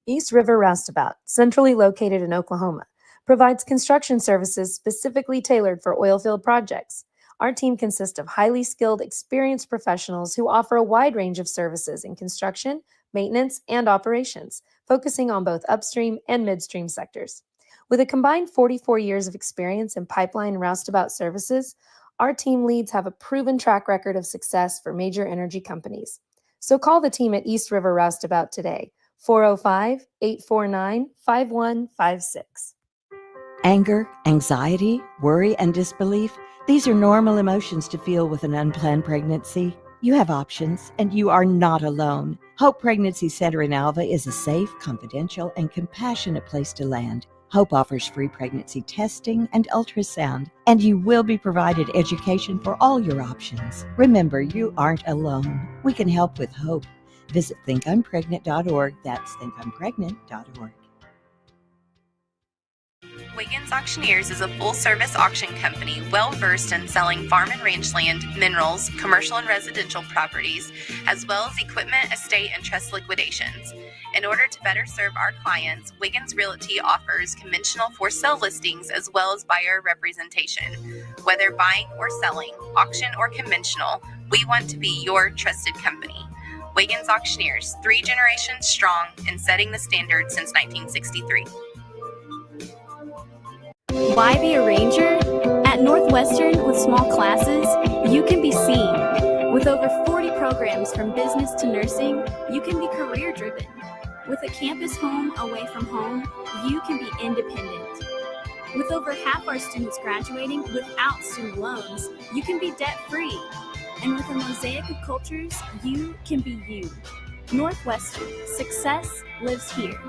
East River Roustabout, centrally located in Oklahoma, provides construction services specifically tailored for oilfield projects. Our team consists of highly skilled, experienced professionals who offer a wide range of services in construction, maintenance, and operations, focusing on both upstream and midstream sectors. With a combined 44 years of experience in pipeline and roustabout services, our team leads have a proven track record of success for major energy companies. So call the team at East River Roustabout today, 405-849-5156. Anger, anxiety, worry, and disbelief, these are normal emotions to feel with an unplanned pregnancy. You have options, and you are not alone. Hope Pregnancy Center in Alva is a safe, confidential, and compassionate place to land. Hope offers free pregnancy testing and ultrasound, and you will be provided education for all your options. Remember, you aren't alone. We can help with hope. Visit thinkimpregnant.org. That's thinkimpregnant.org. Wiggins Auctioneers is a full-service auction company well-versed in selling farm and ranch land, minerals, commercial and residential properties, as well as equipment, estate, and trust liquidations. In order to better serve our clients, Wiggins Realty offers conventional for-sale listings as well as buyer representation. Whether buying or selling, auction or conventional, we want to be your trusted company. Wiggins Auctioneers, 3 generations strong and setting the standard since 1963. Why be a ranger? At Northwestern, with small classes, you can be seen. With over 40 programs from business to nursing, you can be career-driven. With a campus home away from home, you can be independent. With over half our students graduating without student loans, you can be debt-free. And with a mosaic of cultures, you can be you. Northwestern, success lives here.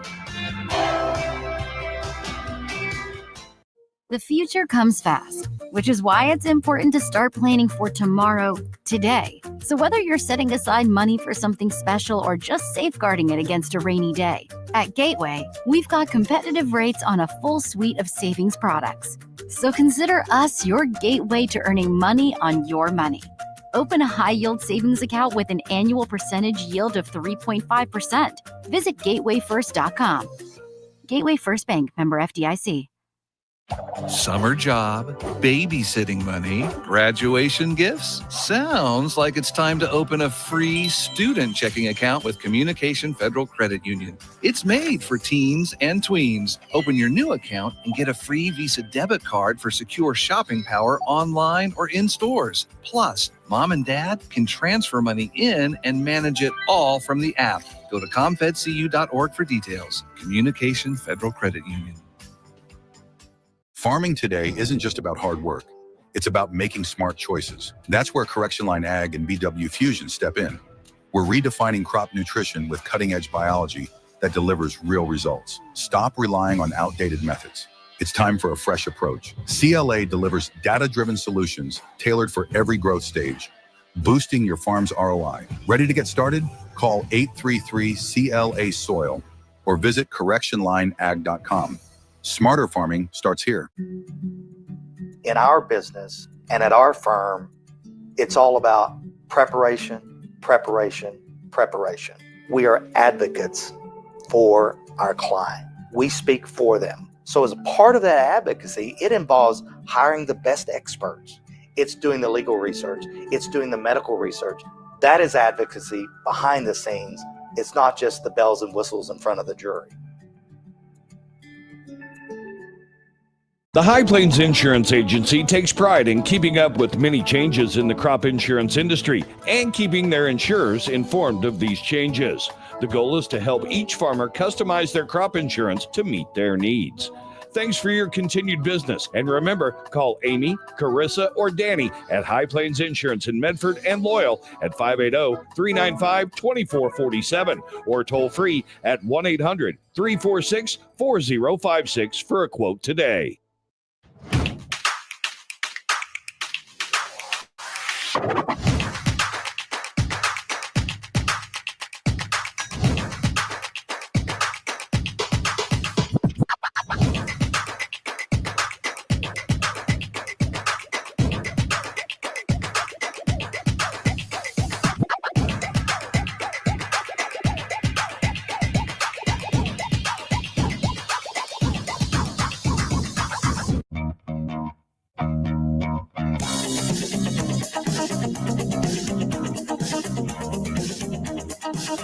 The future comes fast, which is why it's important to start planning for tomorrow, today. So whether you're setting aside money for something special or just safeguarding it against a rainy day, at Gateway, we've got competitive rates on a full suite of savings products. So consider us your gateway to earning money on your money. Open a high-yield savings account with an annual percentage yield of 3.5%. Visit gatewayfirst.com. Gateway First Bank, member FDIC. Summer job, babysitting money, graduation gifts. Sounds like it's time to open a free student checking account with Communication Federal Credit Union. It's made for teens and tweens. Open your new account and get a free Visa debit card for secure shopping power online or in stores. Plus, mom and dad can transfer money in and manage it all from the app. Go to comfedcu.org for details. Communication Federal Credit Union. Farming today isn't just about hard work. It's about making smart choices. That's where Correction Line Ag and BW Fusion step in. We're redefining crop nutrition with cutting-edge biology that delivers real results. Stop relying on outdated methods. It's time for a fresh approach. CLA delivers data-driven solutions tailored for every growth stage, boosting your farm's ROI. Ready to get started? Call 833-CLA-SOIL or visit correctionlineag.com. Smarter farming starts here. In our business and at our firm, it's all about preparation, preparation, preparation. We are advocates for our client. We speak for them. So as a part of that advocacy, it involves hiring the best experts. It's doing the legal research. It's doing the medical research. That is advocacy behind the scenes. It's not just the bells and whistles in front of the jury. The High Plains Insurance Agency takes pride in keeping up with many changes in the crop insurance industry and keeping their insurers informed of these changes. The goal is to help each farmer customize their crop insurance to meet their needs. Thanks for your continued business. And remember, call Amy, Carissa, or Danny at High Plains Insurance in Medford and Loyal at 580-395-2447 or toll free at 1-800-346-4056 for a quote today. So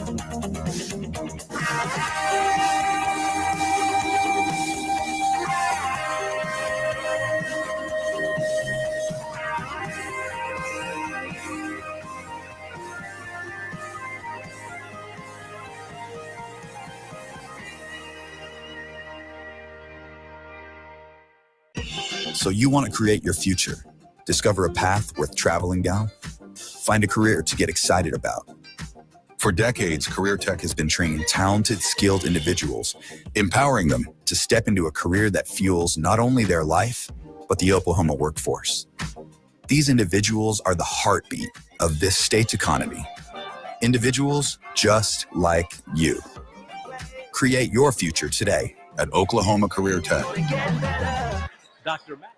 you want to create your future, discover a path worth traveling down, find a career to get excited about. For decades, Career Tech has been training talented, skilled individuals, empowering them to step into a career that fuels not only their life, but the Oklahoma workforce. These individuals are the heartbeat of this state's economy. Individuals just like you. Create your future today at Oklahoma Career Tech. Dr. Matt.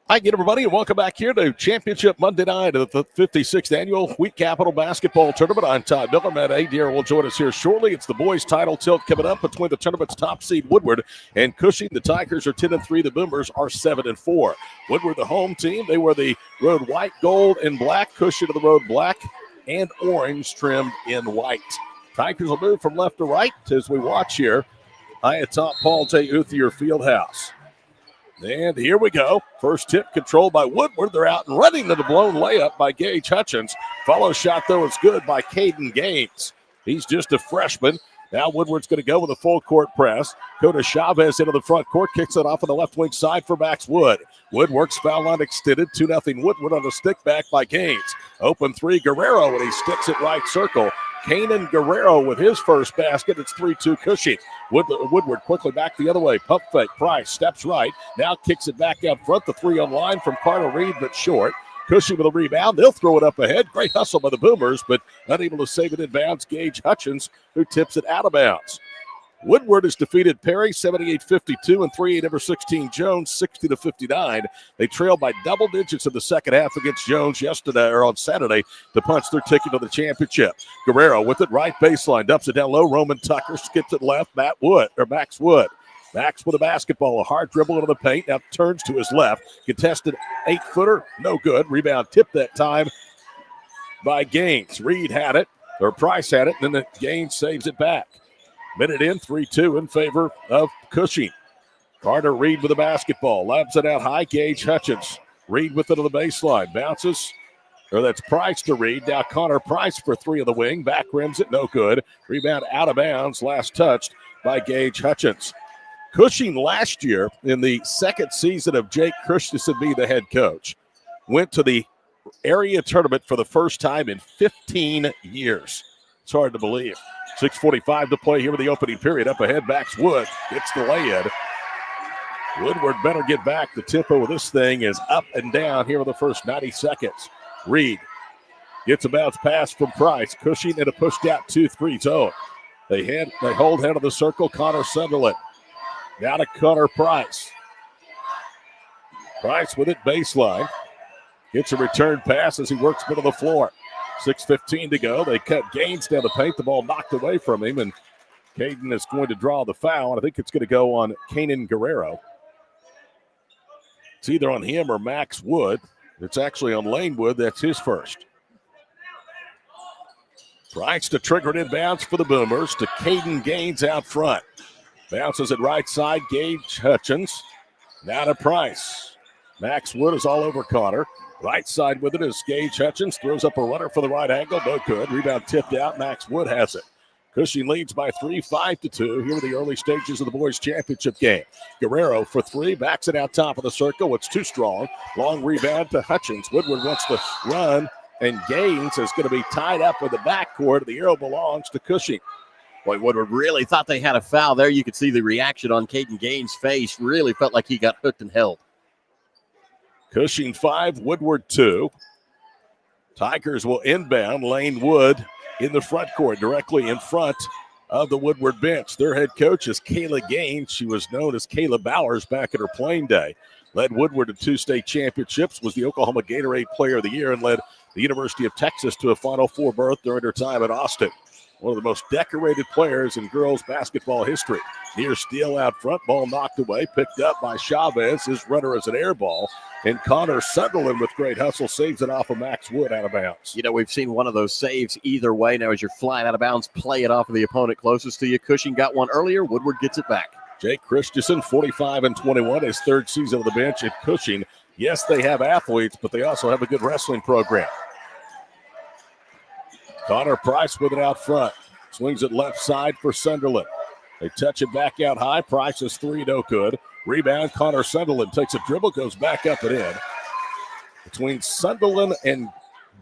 Hi again, everybody, and welcome back here to Championship Monday night of the 56th Annual Wheat Capital Basketball Tournament. I'm Todd Miller. Matt Adair will join us here shortly. It's the boys' title tilt coming up between the tournament's top seed Woodward and Cushing. The Tigers are 10-3. The Boomers are 7-4. Woodward, the home team, they wear the road white, gold, and black. Cushing to the road black and orange trimmed in white. Tigers will move from left to right as we watch here high atop Paul J. Uthier Fieldhouse. And here we go. First tip controlled by Woodward. They're out and running to the blown layup by Gage Hutchins. Follow shot, though, is good by Caden Gaines. He's just a freshman. Now Woodward's going to go with a full court press. Coda Chavez into the front court. Kicks it off on the left wing side for Max Wood. Wood works foul line extended. 2-0 Woodward on a stick back by Gaines. Open three, Guerrero, and he sticks it right circle. Kanan Guerrero with his first basket. It's 3-2 Cushing. Woodward quickly back the other way. Pump fake. Price steps right. Now kicks it back out front. The three on line from Carter Reed, but short. Cushing with a rebound. They'll throw it up ahead. Great hustle by the Boomers, but unable to save it in bounds. Gage Hutchins, who tips it out of bounds. Woodward has defeated Perry 78-52 and 3A number 16 Jones 60-59. They trailed by double digits in the second half against Jones yesterday or on Saturday to punch their ticket to the championship. Guerrero with it right baseline, dumps it down low. Roman Tucker skips it left. Max Wood. Max with a basketball, a hard dribble into the paint. Now turns to his left. Contested 8-footer, no good. Rebound tipped that time by Gaines. Reed had it, or Price had it, and then Gaines saves it back. Minute in, 3-2 in favor of Cushing. Carter Reed with the basketball. Labs it out high. Gage Hutchins. Reed with it on the baseline. Bounces. Or that's Price to Reed. Now Connor Price for three on the wing. Back rims it. No good. Rebound out of bounds. Last touched by Gage Hutchins. Cushing last year in the second season of Jake Christensen being the head coach went to the area tournament for the first time in 15 years. It's hard to believe. 6:45 to play here with the opening period. Up ahead, Max Wood gets the lay-in. Woodward better get back. The tempo of this thing is up and down here in the first 90 seconds. Reed gets a bounce pass from Price. Cushing in a pushed out 2-3 zone. They hold head of the circle. Connor Sunderland. Now to Connor Price. Price with it baseline. Gets a return pass as he works middle of the floor. 6:15 to go. They cut Gaines down the paint. The ball knocked away from him, and Caden is going to draw the foul, and I think it's going to go on Kanan Guerrero. It's either on him or Max Wood. It's actually on Lane Wood. That's his first. Price to trigger it inbounds for the Boomers to Caden Gaines out front. Bounces it right side. Gage Hutchins. Now to Price. Max Wood is all over Connor. Right side with it is Gage Hutchins. Throws up a runner for the right angle. No good. Rebound tipped out. Max Wood has it. Cushing leads by 3, 5-2. Here are the early stages of the boys' championship game. Guerrero for three. Backs it out top of the circle. It's too strong. Long rebound to Hutchins. Woodward wants to run, and Gaines is going to be tied up in the backcourt. The arrow belongs to Cushing. Boy, Woodward really thought they had a foul there. You could see the reaction on Caden Gaines' face. Really felt like he got hooked and held. Cushing 5, Woodward 2. Tigers will inbound. Lane Wood in the front court, directly in front of the Woodward bench. Their head coach is Kayla Gaines. She was known as Kayla Bowers back at her playing day. Led Woodward to 2 state championships, was the Oklahoma Gatorade Player of the Year, and led the University of Texas to a Final Four berth during her time at Austin. one of the most decorated players in girls basketball history. Near steal out front, ball knocked away, picked up by Chavez. His runner is an air ball. And Connor Sunderland with great hustle saves it off of Max Wood out of bounds. You know, we've seen one of those saves either way. Now, as you're flying out of bounds, play it off of the opponent closest to you. Cushing got one earlier. Woodward gets it back. Jake Christensen, 45-21, his third season of the bench at Cushing. Yes, they have athletes, but they also have a good wrestling program. Connor Price with it out front. Swings it left side for Sunderland. They touch it back out high. Price's three, no good. Rebound, Connor Sunderland takes a dribble, goes back up and in. Between Sunderland and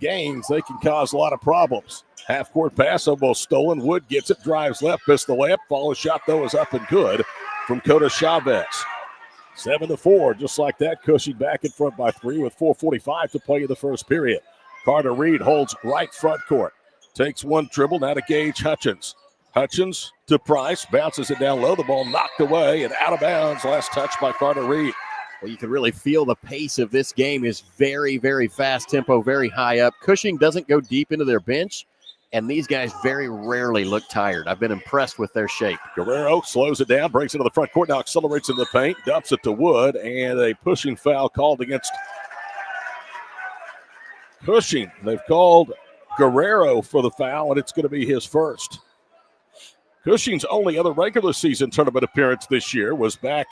Gaines, they can cause a lot of problems. Half-court pass, almost stolen. Wood gets it, drives left, missed the layup. Follow shot, though, is up and good from Coda Chavez. 7-4, just like that. Cushing back in front by 3 with 4:45 to play in the first period. Carter Reed holds right front court. Takes one dribble, now to Gage Hutchins. Hutchins to Price, bounces it down low. The ball knocked away and out of bounds. Last touch by Carter Reed. Well, you can really feel the pace of this game is very, very fast tempo, very high up. Cushing doesn't go deep into their bench, and these guys very rarely look tired. I've been impressed with their shape. Guerrero slows it down, brings it to the front court, now accelerates in the paint, dumps it to Wood, and a pushing foul called against Cushing. They've called Guerrero for the foul, and it's going to be his first. Cushing's only other regular season tournament appearance this year was back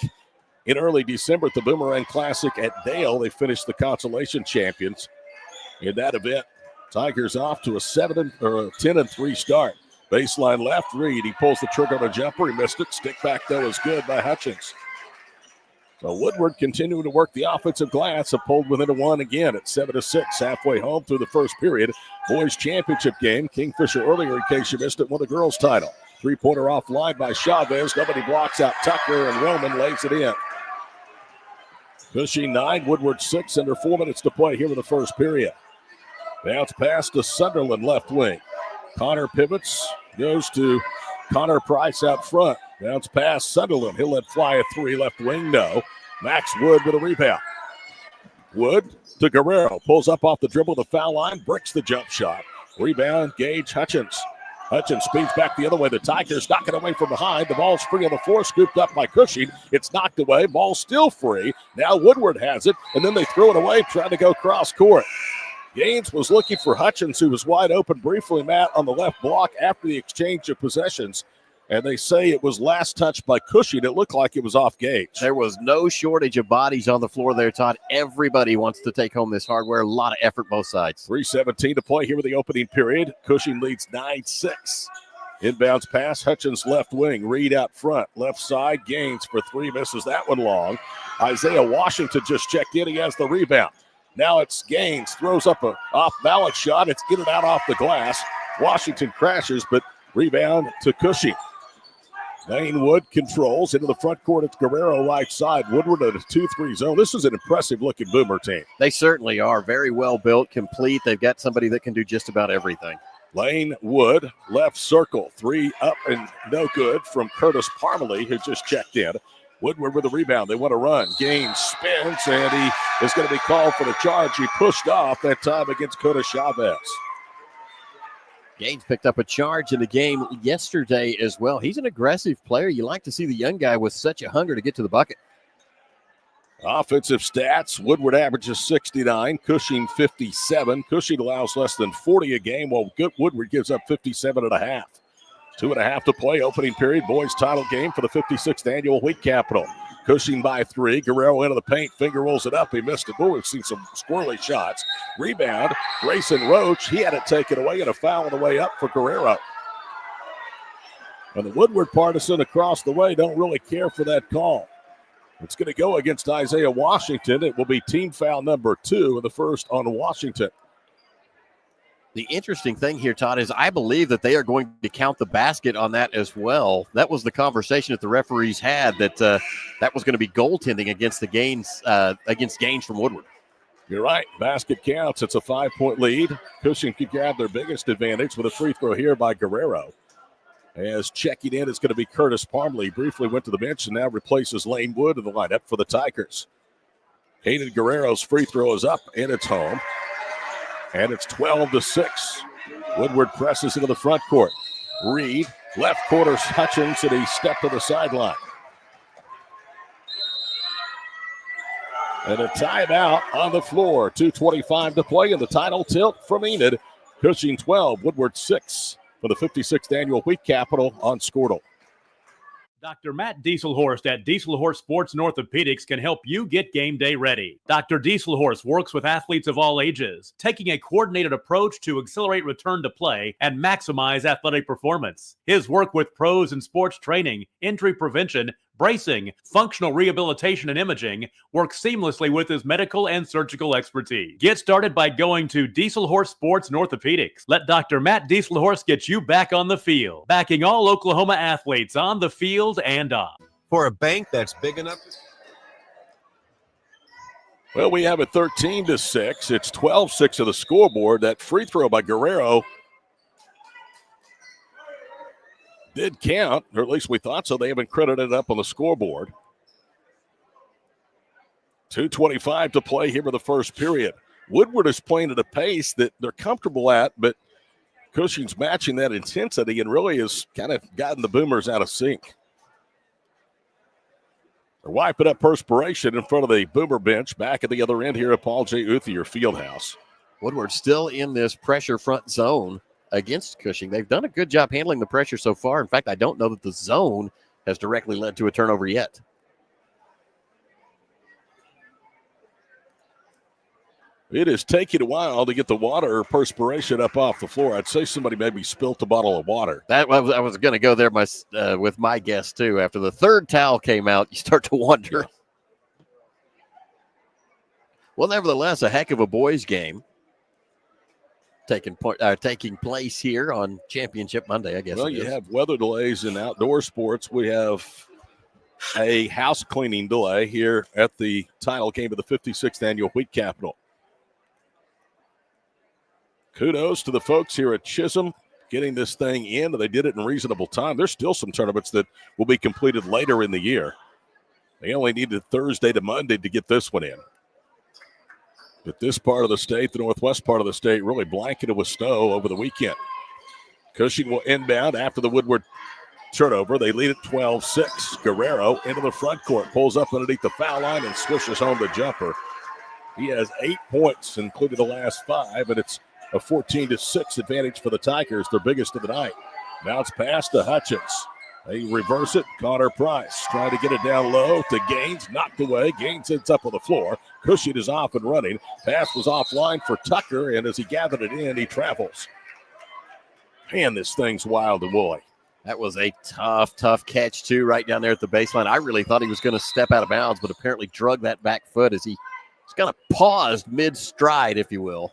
in early December at the Boomerang Classic at Dale. They finished the consolation champions in that event. Tigers off to a 10-3 start. Baseline left, Reed. He pulls the trigger on a jumper. He missed it. Stick back, though, is good by Hutchins. So Woodward continuing to work the offensive glass. Have pulled within a one again at 7-6. Halfway home through the first period. Boys championship game. Kingfisher earlier, in case you missed it, won the girls title. Three-pointer offline by Chavez. Nobody blocks out Tucker, and Roman lays it in. Cushing 9, Woodward 6, under 4 minutes to play here in the first period. Bounce pass to Sunderland, left wing. Connor pivots, goes to Connor Price out front. Bounce pass, Sunderland. He'll let fly a three, left wing, no. Max Wood with a rebound. Wood to Guerrero. Pulls up off the dribble, the foul line, bricks the jump shot. Rebound, Gage Hutchins. Hutchins speeds back the other way. The Tigers knock it away from behind. The ball's free on the floor, scooped up by Cushing. It's knocked away. Ball's still free. Now Woodward has it, and then they throw it away, trying to go cross court. Gaines was looking for Hutchins, who was wide open briefly, Matt, on the left block after the exchange of possessions. And they say it was last touched by Cushing. It looked like it was off Gage. There was no shortage of bodies on the floor there, Todd. Everybody wants to take home this hardware. A lot of effort both sides. 3:17 to play here in the opening period. Cushing leads 9-6. Inbounds pass, Hutchins left wing. Reed out front. Left side, Gaines for three. Misses that one long. Isaiah Washington just checked in. He has the rebound. Now it's Gaines. Throws up a off-balance shot. It's in and out off the glass. Washington crashes, but rebound to Cushing. Lane Wood controls into the front court. It's Guerrero right side. Woodward at a 2-3 zone. This is an impressive-looking Boomer team. They certainly are. Very well built, complete. They've got somebody that can do just about everything. Lane Wood, left circle. Three up and no good from Curtis Parmalee, who just checked in. Woodward with a rebound. They want to run. Gaines spins, and he is going to be called for the charge. He pushed off that time against Coda Chavez. Gaines picked up a charge in the game yesterday as well. He's an aggressive player. You like to see the young guy with such a hunger to get to the bucket. Offensive stats, Woodward averages 69, Cushing 57. Cushing allows less than 40 a game, while Woodward gives up 57.5. 2.5 to play, opening period. Boys title game for the 56th annual Wheat Capital. Cushing by 3. Guerrero into the paint. Finger rolls it up. He missed it. We've seen some squirrely shots. Rebound. Grayson Roach. He had it taken away, and a foul on the way up for Guerrero. And the Woodward partisan across the way don't really care for that call. It's going to go against Isaiah Washington. It will be team foul number 2, and the first on Washington. The interesting thing here, Todd, is I believe that they are going to count the basket on that as well. That was the conversation that the referees had, that that was going to be goaltending against the Gaines, against Gaines from Woodward. You're right. Basket counts. It's a 5-point lead. Cushing could grab their biggest advantage with a free throw here by Guerrero. As checking in is going to be Curtis Parmalee. Briefly went to the bench and now replaces Lane Wood in the lineup for the Tigers. Hayden Guerrero's free throw is up, and it's home. And it's 12-6. Woodward presses into the front court. Reed, left quarter Hutchins, and he stepped to the sideline. And a timeout on the floor. 2:25 to play in the title tilt from Enid. Cushing 12, Woodward 6 for the 56th annual Wheat Capital on Squirtle. Dr. Matt Dieselhorst at Dieselhorst Sports and Orthopedics can help you get game day ready. Dr. Dieselhorst works with athletes of all ages, taking a coordinated approach to accelerate return to play and maximize athletic performance. His work with pros in sports training, injury prevention, bracing, functional rehabilitation, and imaging works seamlessly with his medical and surgical expertise. Get started by going to Dieselhorst Sports and Orthopedics. Let Dr. Matt Dieselhorst get you back on the field, backing all Oklahoma athletes on the field and off. For a bank that's big enough. Well, we have it 13-6. It's 12-6 of the scoreboard. That free throw by Guerrero did count, or at least we thought so. They haven't credited up on the scoreboard. 2:25 to play here in the first period. Woodward is playing at a pace that they're comfortable at, but Cushing's matching that intensity and really has kind of gotten the Boomers out of sync. They're wiping up perspiration in front of the Boomer bench back at the other end here at Paul J. Uthier Fieldhouse. Woodward still in this pressure front zone against Cushing. They've done a good job handling the pressure so far. In fact, I don't know that the zone has directly led to a turnover yet. It is taking a while to get the water or perspiration up off the floor. I'd say somebody maybe spilt a bottle of water. I was going to go there with my guess, too. After the third towel came out, you start to wonder. Yeah. Well, nevertheless, a heck of a boys' game taking place here on Championship Monday, I guess. Well, you have weather delays in outdoor sports. We have a house cleaning delay here at the title game of the 56th annual Wheat Capital. Kudos to the folks here at Chisholm getting this thing in. They did it in reasonable time. There's still some tournaments that will be completed later in the year. They only needed Thursday to Monday to get this one in. But this part of the state, the northwest part of the state, really blanketed with snow over the weekend. Cushing will inbound after the Woodward turnover. They lead at 12-6. Guerrero into the front court, pulls up underneath the foul line and swishes home the jumper. He has 8 points, including the last 5, and it's a 14-6 advantage for the Tigers, their biggest of the night. Bounce pass to Hutchins. They reverse it. Connor Price trying to get it down low to Gaines. Knocked away. Gaines ends up on the floor. Cushing is off and running. Pass was offline for Tucker, and as he gathered it in, he travels. Man, this thing's wild and woolly. That was a tough catch, too, right down there at the baseline. I really thought he was going to step out of bounds, but apparently drug that back foot as he kind of paused mid-stride, if you will.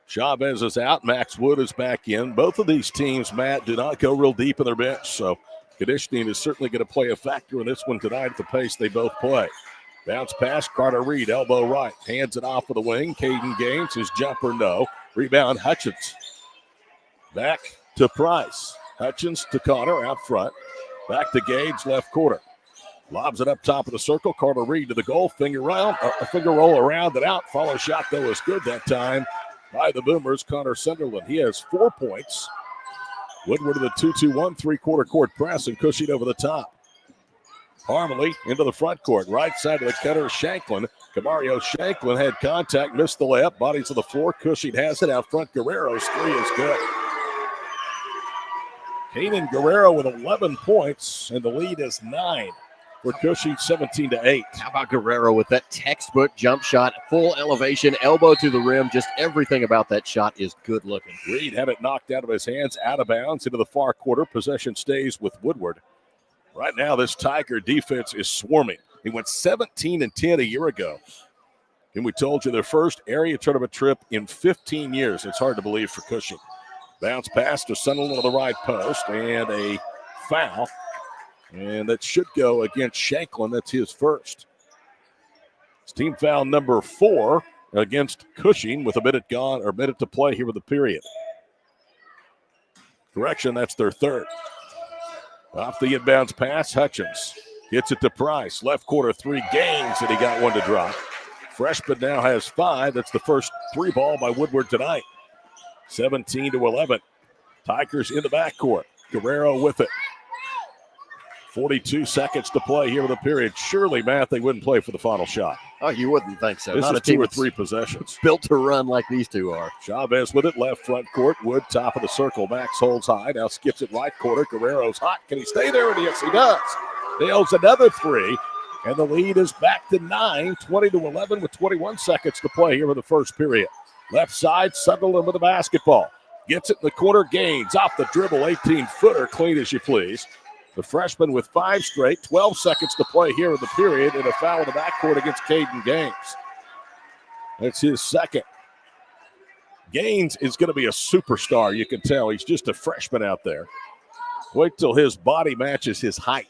Chavez is out. Max Wood is back in. Both of these teams, Matt, do not go real deep in their bench, so conditioning is certainly going to play a factor in this one tonight at the pace they both play. Bounce pass, Carter Reed, elbow right. Hands it off of the wing. Caden Gaines, his jumper, no. Rebound, Hutchins. Back to Price. Hutchins to Connor out front. Back to Gage, left quarter. Lobs it up top of the circle. Carter Reed to the goal. Finger roll around and out. Follow shot, though, is good that time by the Boomers. Connor Sunderland. He has 4 points. Woodward in the 2-2-1 three-quarter court press and Cushing over the top. Harmony into the front court. Right side of the cutter, Shanklin. Camario Shanklin had contact, missed the layup. Bodies to the floor. Cushing has it out front. Guerrero's three is good. Kanan Guerrero with 11 points, and the lead is 9 for Cushing, 17-8. How about Guerrero with that textbook jump shot, full elevation, elbow to the rim. Just everything about that shot is good looking. Reed had it knocked out of his hands, out of bounds into the far quarter. Possession stays with Woodward. Right now, this Tiger defense is swarming. He went 17-10 a year ago. And we told you their first area tournament trip in 15 years. It's hard to believe for Cushing. Bounce pass to Sunderland on the right post, and a foul. And that should go against Shanklin. That's his first. It's team foul number 4 against Cushing with a minute to play here with the period. Correction, that's their third. Off the inbounds pass, Hutchins gets it to Price. Left quarter three, Gaines, and he got one to drop. Freshman now has 5. That's the first 3 ball by Woodward tonight. 17-11. Tigers in the backcourt. Guerrero with it. 42 seconds to play here in the period. Surely, Matt, they wouldn't play for the final shot. Oh, you wouldn't think so. This Not is a team 2 or that's 3 possessions. built to run like these two are. Chavez with it, left front court. Wood, top of the circle. Max holds high. Now skips it right corner. Guerrero's hot. Can he stay there? And yes, he does. Nails another 3. And the lead is back to 9, 20-11 with 21 seconds to play here in the first period. Left side, Sunderland with the basketball. Gets it in the corner, Gaines off the dribble, 18-footer, clean as you please. The freshman with 5 straight, 12 seconds to play here in the period, and a foul in the backcourt against Caden Gaines. That's his second. Gaines is going to be a superstar, you can tell. He's just a freshman out there. Wait till his body matches his height.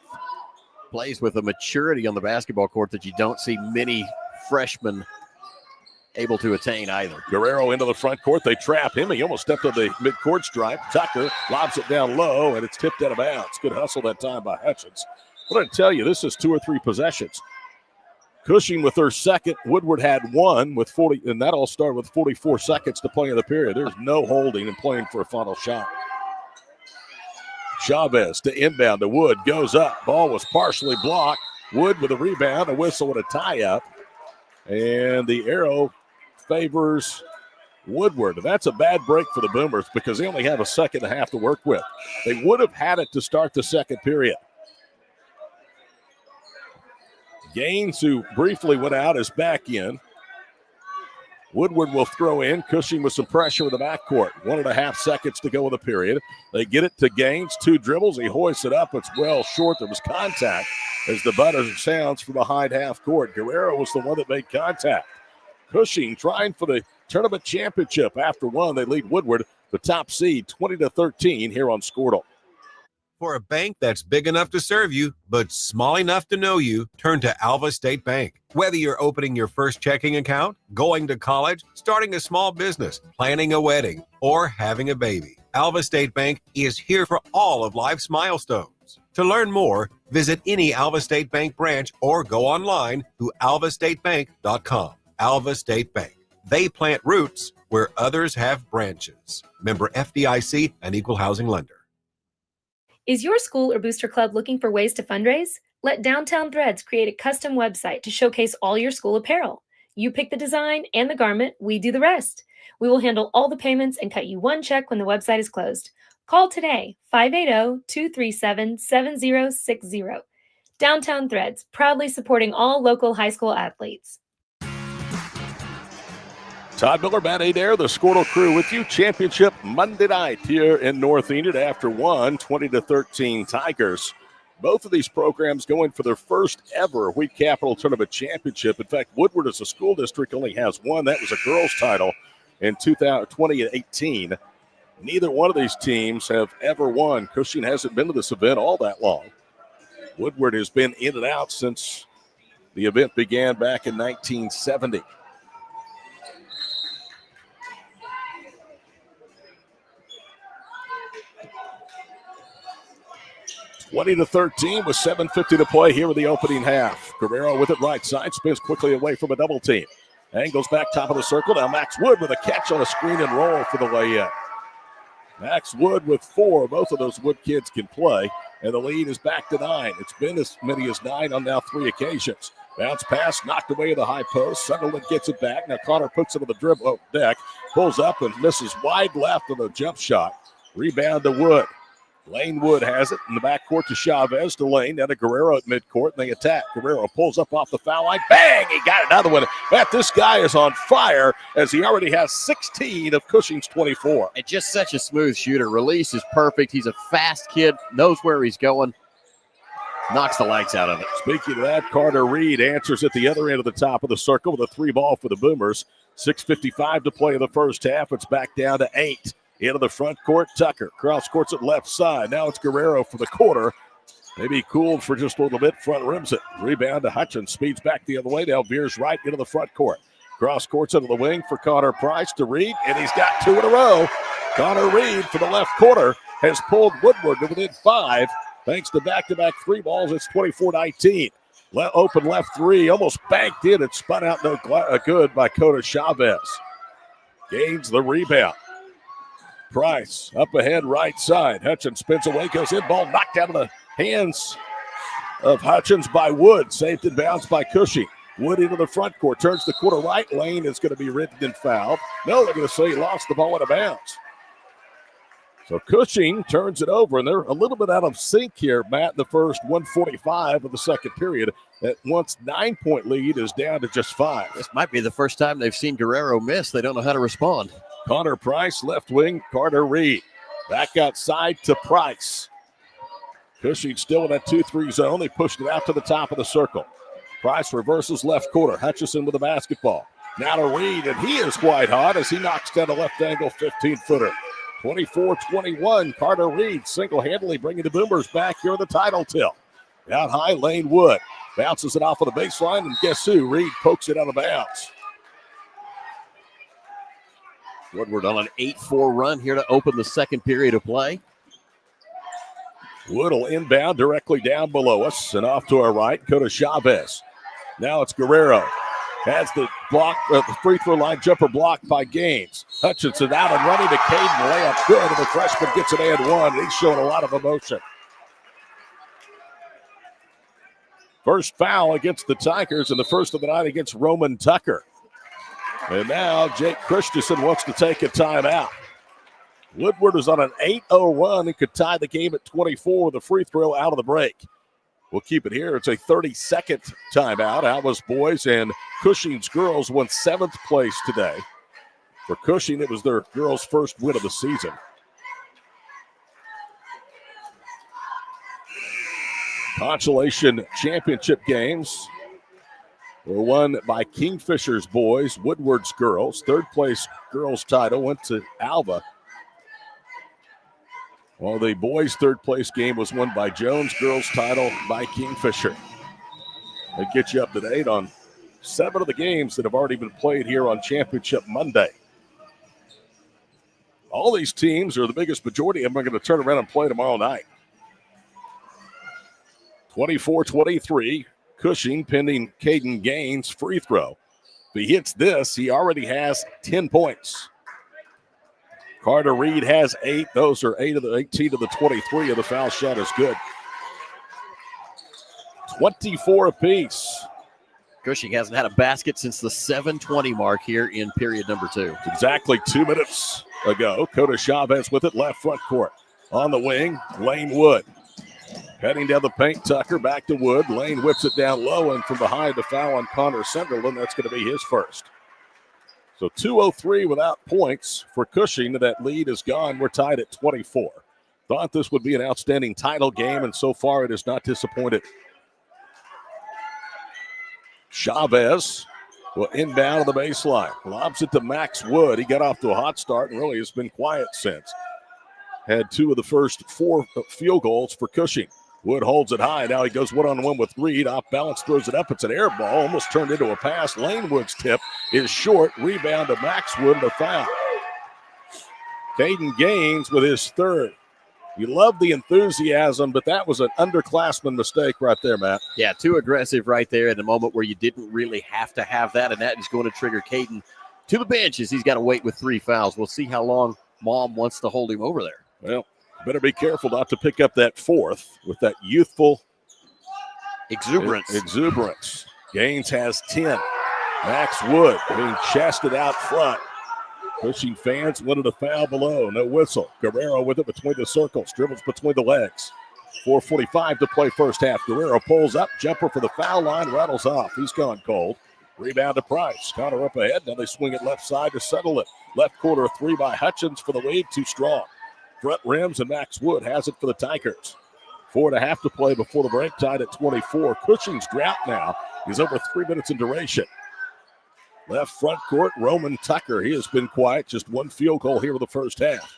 Plays with a maturity on the basketball court that you don't see many freshmen able to attain either. Guerrero into the front court. They trap him. He almost stepped on the midcourt stripe. Tucker lobs it down low, and it's tipped out of bounds. Good hustle that time by Hutchins. What did I tell you? This is 2 or 3 possessions. Cushing with their second. Woodward had 1 with 40, and that all started with 44 seconds to play in the period. There's no holding and playing for a final shot. Chavez to inbound to Wood. Goes up. Ball was partially blocked. Wood with a rebound, a whistle, and a tie-up. And the arrow favors Woodward. That's a bad break for the Boomers because they only have a second and a half to work with. They would have had it to start the second period. Gaines, who briefly went out, is back in. Woodward will throw in. Cushing with some pressure in the backcourt. 1.5 seconds to go in the period. They get it to Gaines. 2 dribbles. He hoists it up. It's well short. There was contact as the buzzer sounds from behind half court. Guerrero was the one that made contact. Cushing trying for the tournament championship. After 1, they lead Woodward, the top seed, 20-13 here on Squirtle. For a bank that's big enough to serve you, but small enough to know you, turn to Alva State Bank. Whether you're opening your first checking account, going to college, starting a small business, planning a wedding, or having a baby, Alva State Bank is here for all of life's milestones. To learn more, visit any Alva State Bank branch or go online to alvastatebank.com. Alva State Bank. They plant roots where others have branches. Member FDIC and Equal Housing Lender. Is your school or booster club looking for ways to fundraise? Let Downtown Threads create a custom website to showcase all your school apparel. You pick the design and the garment, we do the rest. We will handle all the payments and cut you 1 check when the website is closed. Call today, 580-237-7060. Downtown Threads, proudly supporting all local high school athletes. Todd Miller, Matt Adair, the Squirtle crew with you. Championship Monday night here in North Enid after 1, 20-13 Tigers. Both of these programs going for their first ever Wheat Capital Tournament Championship. In fact, Woodward as a school district only has 1. That was a girls' title in 2018. Neither one of these teams have ever won. Cushing hasn't been to this event all that long. Woodward has been in and out since the event began back in 1970. 20-13 with 7:50 to play here in the opening half. Guerrero with it right side, spins quickly away from a double team. Angles back top of the circle. Now Max Wood with a catch on a screen and roll for the layup. Max Wood with 4. Both of those Wood kids can play, and the lead is back to 9. It's been as many as 9 on now 3 occasions. Bounce pass knocked away at the high post. Sunderland gets it back. Now Connor puts it on the dribble deck, pulls up and misses wide left on a jump shot. Rebound to Wood. Lane Wood has it in the backcourt to Chavez to Lane. Now to Guerrero at midcourt, and they attack. Guerrero pulls up off the foul line. Bang! He got another one. Matt, this guy is on fire as he already has 16 of Cushing's 24. And just such a smooth shooter. Release is perfect. He's a fast kid, knows where he's going. Knocks the legs out of it. Speaking of that, Carter Reed answers at the other end of the top of the circle with a 3 ball for the Boomers. 6:55 to play in the first half. It's back down to 8. Into the front court, Tucker. Cross courts it left side. Now it's Guerrero for the quarter. Maybe cooled for just a little bit. Front rims it. Rebound to Hutchins. Speeds back the other way. Now veers right into the front court. Cross courts into the wing for Connor Price to Reed. And he's got 2 in a row. Connor Reed for the left quarter has pulled Woodward to within 5. Thanks to back-to-back 3 balls. It's 24-19. Open left 3. Almost banked in. It spun out no good by Coda Chavez. Gains the rebound. Price up ahead, right side. Hutchins spins away, goes in, ball knocked out of the hands of Hutchins by Wood. Saved and bounced by Cushing. Wood into the front court, turns the quarter right. Lane is going to be written and fouled. No, they're going to say he lost the ball out of bounds. So Cushing turns it over, and they're a little bit out of sync here, Matt, in the first 1:45 of the second period. That once 9-point lead is down to just 5. This might be the first time they've seen Guerrero miss. They don't know how to respond. Connor Price, left wing, Carter Reed. Back outside to Price. Cushing still in that 2-3 zone. They pushed it out to the top of the circle. Price reverses left quarter. Hutchison with the basketball. Now to Reed, and he is quite hot as he knocks down a left angle 15-footer. 24-21, Carter Reed single-handedly bringing the Boomers back here in the title tilt. Out high, Lane Wood bounces it off of the baseline, and guess who? Reed pokes it out of bounds. Woodward on an 8-4 run here to open the second period of play. Wood will inbound directly down below us and off to our right. Coda Chavez. Now it's Guerrero. Has the block, the free throw line jumper blocked by Gaines. Hutchinson out and running to Caden. Layup good, and the freshman gets an and one. He's showing a lot of emotion. First foul against the Tigers, and the first of the night against Roman Tucker. And now Jake Christensen wants to take a timeout. Woodward is on an 8-0 run and could tie the game at 24 with a free throw out of the break. We'll keep it here. It's a 30-second timeout. Alva's boys and Cushing's girls won 7th place today. For Cushing, it was their girls' first win of the season. Consolation championship games were won by Kingfisher's boys, Woodward's girls. 3rd place girls title went to Alva. Well, the boys' 3rd place game was won by Jones, girls' title by Kingfisher. They get you up to date on 7 of the games that have already been played here on Championship Monday. All these teams, or the biggest majority of them, are going to turn around and play tomorrow night. 24-23, Cushing pending Caden Gaines' free throw. If he hits this, he already has 10 points. Carter Reed has 8. Those are 8 of the 18 of the 23 of the foul shot is good. 24 apiece. Cushing hasn't had a basket since the 7:20 mark here in period number 2. Exactly 2 minutes ago. Coda Chavez with it, left front court. On the wing, Lane Wood. Heading down the paint, Tucker back to Wood. Lane whips it down low, and from behind the foul on Connor Sunderland. That's going to be his first. So 2:03 without points for Cushing. That lead is gone. We're tied at 24. Thought this would be an outstanding title game, and so far it has not disappointed. Chavez will inbound to the baseline. Lobs it to Max Wood. He got off to a hot start and really has been quiet since. Had 2 of the first 4 field goals for Cushing. Wood holds it high. Now he goes one-on-one with Reed. Off balance, throws it up. It's an air ball. Almost turned into a pass. Lane Wood's tip is short. Rebound to Max Wood, the foul. Caden Gaines with his 3rd. You love the enthusiasm, but that was an underclassman mistake right there, Matt. Yeah, too aggressive right there at a moment where you didn't really have to have that, and that is going to trigger Caden to the bench as he's got to wait with 3 fouls. We'll see how long Mom wants to hold him over there. Well, better be careful not to pick up that 4th with that youthful exuberance. Gaines has 10. Max Wood being chested out front. Cushing fans wanted a foul below. No whistle. Guerrero with it between the circles. Dribbles between the legs. 4:45 to play first half. Guerrero pulls up. Jumper for the foul line. Rattles off. He's gone cold. Rebound to Price. Connor up ahead. Now they swing it left side to settle it. Left quarter 3 by Hutchins for the lead. Too strong. Brett Rims and Max Wood has it for the Tigers. 4.5 to play before the break, tied at 24. Cushing's drought now is over 3 minutes in duration. Left front court, Roman Tucker. He has been quiet, just 1 field goal here in the first half.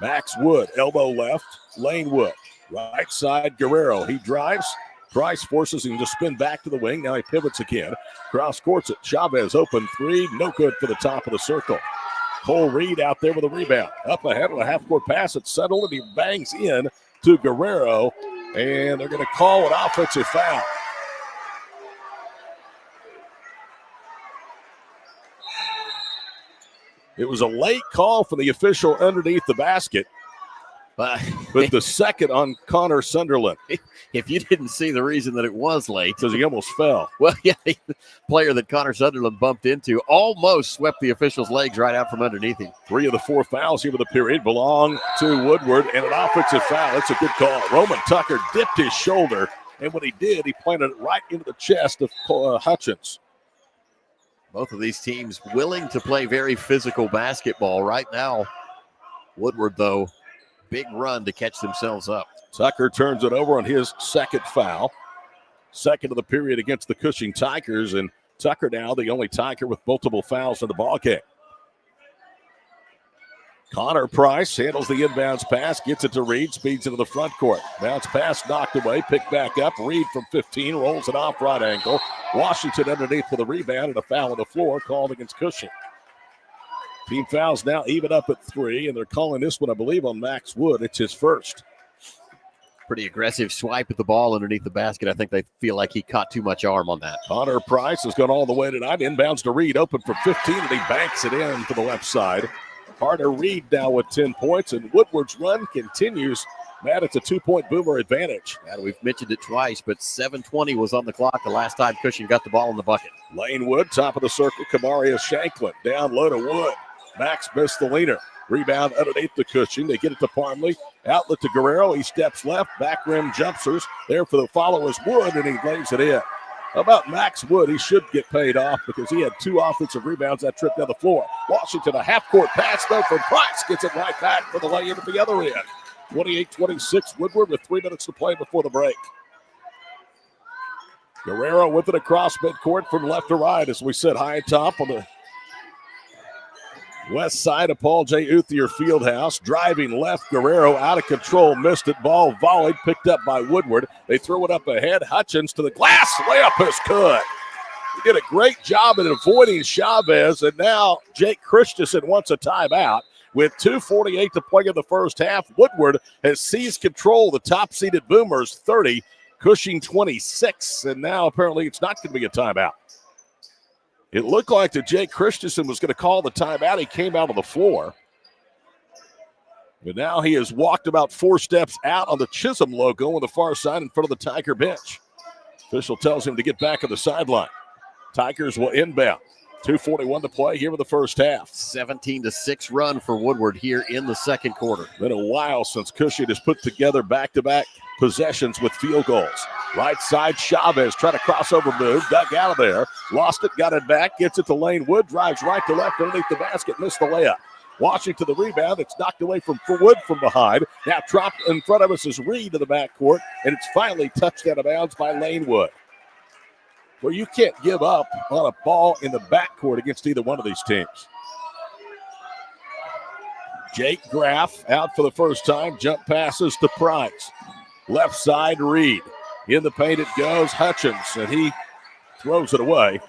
Max Wood, elbow left, Lane Wood. Right side, Guerrero. He drives. Price forces him to spin back to the wing. Now he pivots again. Cross courts it. Chavez open 3. No good for the top of the circle. Cole Reed out there with a rebound. Up ahead on a half-court pass. It's settled, and he bangs in to Guerrero, and they're going to call an offensive foul. It was a late call from the official underneath the basket. But the second on Connor Sunderland. If you didn't see the reason that it was late. Because he almost fell. Well, yeah, the player that Connor Sunderland bumped into almost swept the official's legs right out from underneath him. 3 of the 4 fouls here with the period belong to Woodward, and an offensive foul. That's a good call. Roman Tucker dipped his shoulder, and when he did, he planted it right into the chest of Hutchins. Both of these teams willing to play very physical basketball right now. Woodward, though, big run to catch themselves up. Tucker turns it over on his second foul. Second of the period against the Cushing Tigers, and Tucker now the only Tiger with multiple fouls in the ballgame. Connor Price handles the inbounds pass, gets it to Reed, speeds into the front court. Bounce pass knocked away, picked back up. Reed from 15 rolls it off right ankle. Washington underneath for the rebound, and a foul on the floor called against Cushing. Team fouls now even up at 3, and they're calling this one, I believe, on Max Wood. It's his first. Pretty aggressive swipe at the ball underneath the basket. I think they feel like he caught too much arm on that. Connor Price has gone all the way tonight. Inbounds to Reed, open for 15, and he banks it in to the left side. Carter Reed now with 10 points, and Woodward's run continues. Matt, it's a 2-point Boomer advantage. And we've mentioned it twice, but 7:20 was on the clock the last time Cushing got the ball in the bucket. Lane Wood, top of the circle. Kamaria Shanklin down low to Wood. Max missed the leaner. Rebound underneath the Cushing. They get it to Parmley. Outlet to Guerrero. He steps left. Back rim jumpsters. There for the follow is Wood, and he lays it in. How about Max Wood? He should get paid off because he had 2 offensive rebounds that trip down the floor. Washington, a half-court pass, though, from Price. Gets it right back for the lay-in at the other end. 28-26, Woodward with 3 minutes to play before the break. Guerrero with it across midcourt from left to right, as we said, high top on the west side of Paul J. Uthier Fieldhouse. Driving left, Guerrero out of control, missed it. Ball volleyed, picked up by Woodward. They throw it up ahead. Hutchins to the glass. Layup is good. He did a great job at avoiding Chavez, and now Jake Christensen wants a timeout. With 2:48 to play in the first half, Woodward has seized control of the top-seeded Boomers, 30, Cushing 26, and now apparently it's not going to be a timeout. It looked like that Jake Christensen was going to call the timeout. He came out on the floor. But now he has walked about 4 steps out on the Chisholm logo on the far side in front of the Tiger bench. Official tells him to get back on the sideline. Tigers will inbound. 2:41 to play here in the first half. 17-6 run for Woodward here in the second quarter. Been a while since Cushing has put together back-to-back possessions with field goals. Right side, Chavez trying to crossover move, dug out of there, lost it, got it back, gets it to Lane Wood, drives right to left underneath the basket, missed the layup. Washington the rebound, it's knocked away from Wood from behind. Now dropped in front of us is Reed to the backcourt, and it's finally touched out of bounds by Lane Wood. Where you can't give up on a ball in the backcourt against either one of these teams. Jake Graff out for the first time. Jump passes to Price. Left side, Reed. In the paint it goes. Hutchins, and he throws it away.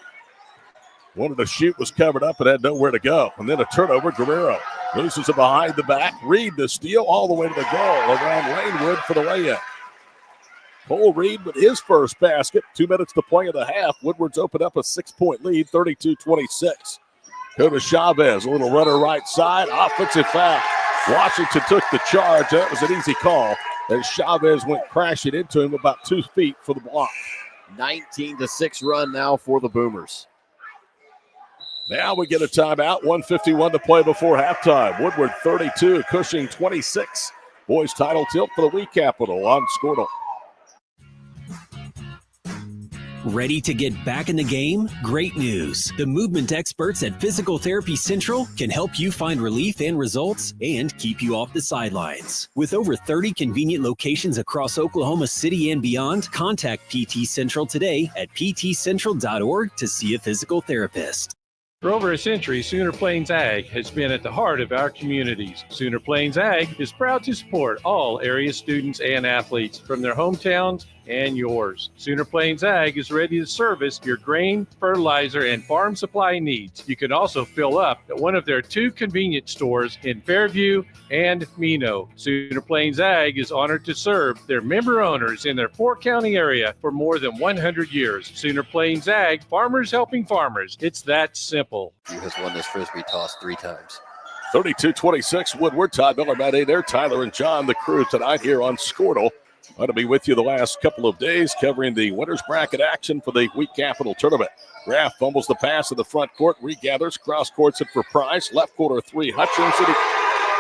Wanted to shoot, was covered up, and had nowhere to go. And then a turnover. Guerrero loses it behind the back. Reed the steal all the way to the goal around Lanewood for the layup. Cole Reed with his first basket. 2 minutes to play in the half. Woodward's opened up a 6-point lead, 32-26. Go to Chavez, a little runner right side. Offensive foul. Washington took the charge. That was an easy call as Chavez went crashing into him about 2 feet for the block. 19-6 run now for the Boomers. Now we get a timeout. 1:51 to play before halftime. Woodward 32, Cushing 26. Boys title tilt for the Wee Capital on Squirtle. Ready to get back in the game? Great news. The movement experts at Physical Therapy Central can help you find relief and results and keep you off the sidelines. With over 30 convenient locations across Oklahoma City and beyond, contact PT Central today at ptcentral.org to see a physical therapist. For over a century, Sooner Plains Ag has been at the heart of our communities. Sooner Plains Ag is proud to support all area students and athletes from their hometowns and yours. Sooner Plains Ag is ready to service your grain, fertilizer, and farm supply needs. You can also fill up at one of their 2 convenience stores in Fairview and Mino. Sooner Plains Ag is honored to serve their member owners in their 4-county area for more than 100 years. Sooner Plains Ag, farmers helping farmers. It's that simple. Apple. He has won this Frisbee toss 3 times. 32-26, Woodward. Todd Miller, Matt A. there. Tyler and John, the crew tonight here on Squirtle. Going to be with you the last couple of days covering the winner's bracket action for the Week Capital Tournament. Graff fumbles the pass in the front court, regathers, cross courts it for Price. Left corner 3, Hutchins, and he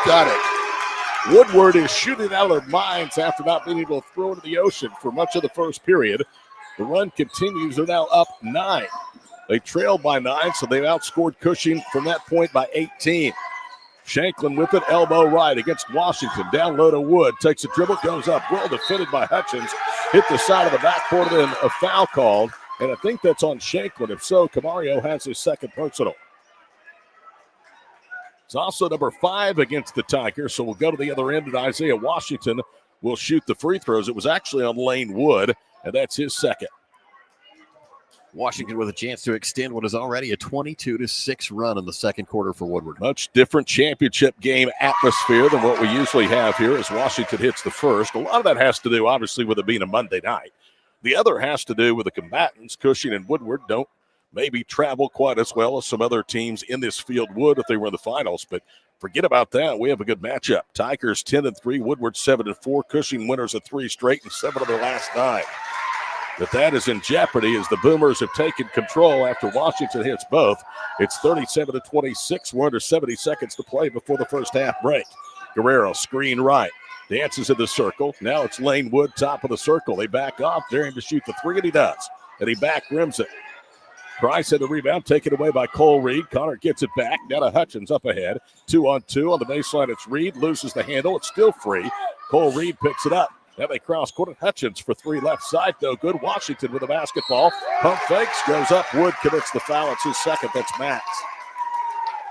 got it. Woodward is shooting out of their minds after not being able to throw it in the ocean for much of the first period. The run continues. They're now up 9. They trailed by 9, so they've outscored Cushing from that point by 18. Shanklin with it, elbow right against Washington. Down low to Wood, takes a dribble, goes up, well defended by Hutchins. Hit the side of the backboard, and a foul called. And I think that's on Shanklin. If so, Camario has his second personal. It's also number 5 against the Tigers, so we'll go to the other end, and Isaiah Washington will shoot the free throws. It was actually on Lane Wood, and that's his second. Washington with a chance to extend what is already a 22-6 run in the second quarter for Woodward. Much different championship game atmosphere than what we usually have here as Washington hits the first. A lot of that has to do, obviously, with it being a Monday night. The other has to do with the combatants. Cushing and Woodward don't maybe travel quite as well as some other teams in this field would if they were in the finals, but forget about that. We have a good matchup. Tigers 10-3, Woodward 7-4, Cushing winners of 3 straight and 7 of their last 9. But that is in jeopardy as the Boomers have taken control after Washington hits both. It's 37-26. We're under 70 seconds to play before the first half break. Guerrero, screen right. Dances in the circle. Now it's Lane Wood, top of the circle. They back off, daring to shoot the 3, and he does. And he back rims it. Price had the rebound, taken away by Cole Reed. Connor gets it back. Now to Hutchins up ahead. 2-on-2 on the baseline. It's Reed, loses the handle. It's still free. Cole Reed picks it up. Now they cross court. Hutchins for 3 left side, though. Good. Washington with the basketball. Pump fakes, goes up. Wood commits the foul. It's his second. That's Max.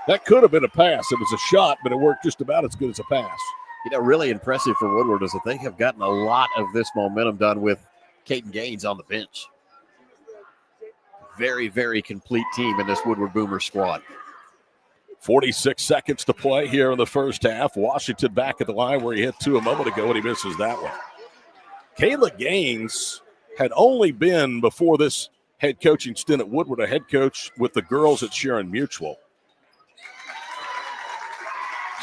That could have been a pass. It was a shot, but it worked just about as good as a pass. You know, really impressive for Woodward is that they have gotten a lot of this momentum done with Caden Gaines on the bench. Very, very complete team in this Woodward Boomer squad. 46 seconds to play here in the first half. Washington back at the line where he hit 2 a moment ago, and he misses that one. Kayla Gaines had only been, before this head coaching stint at Woodward, a head coach with the girls at Sharon Mutual.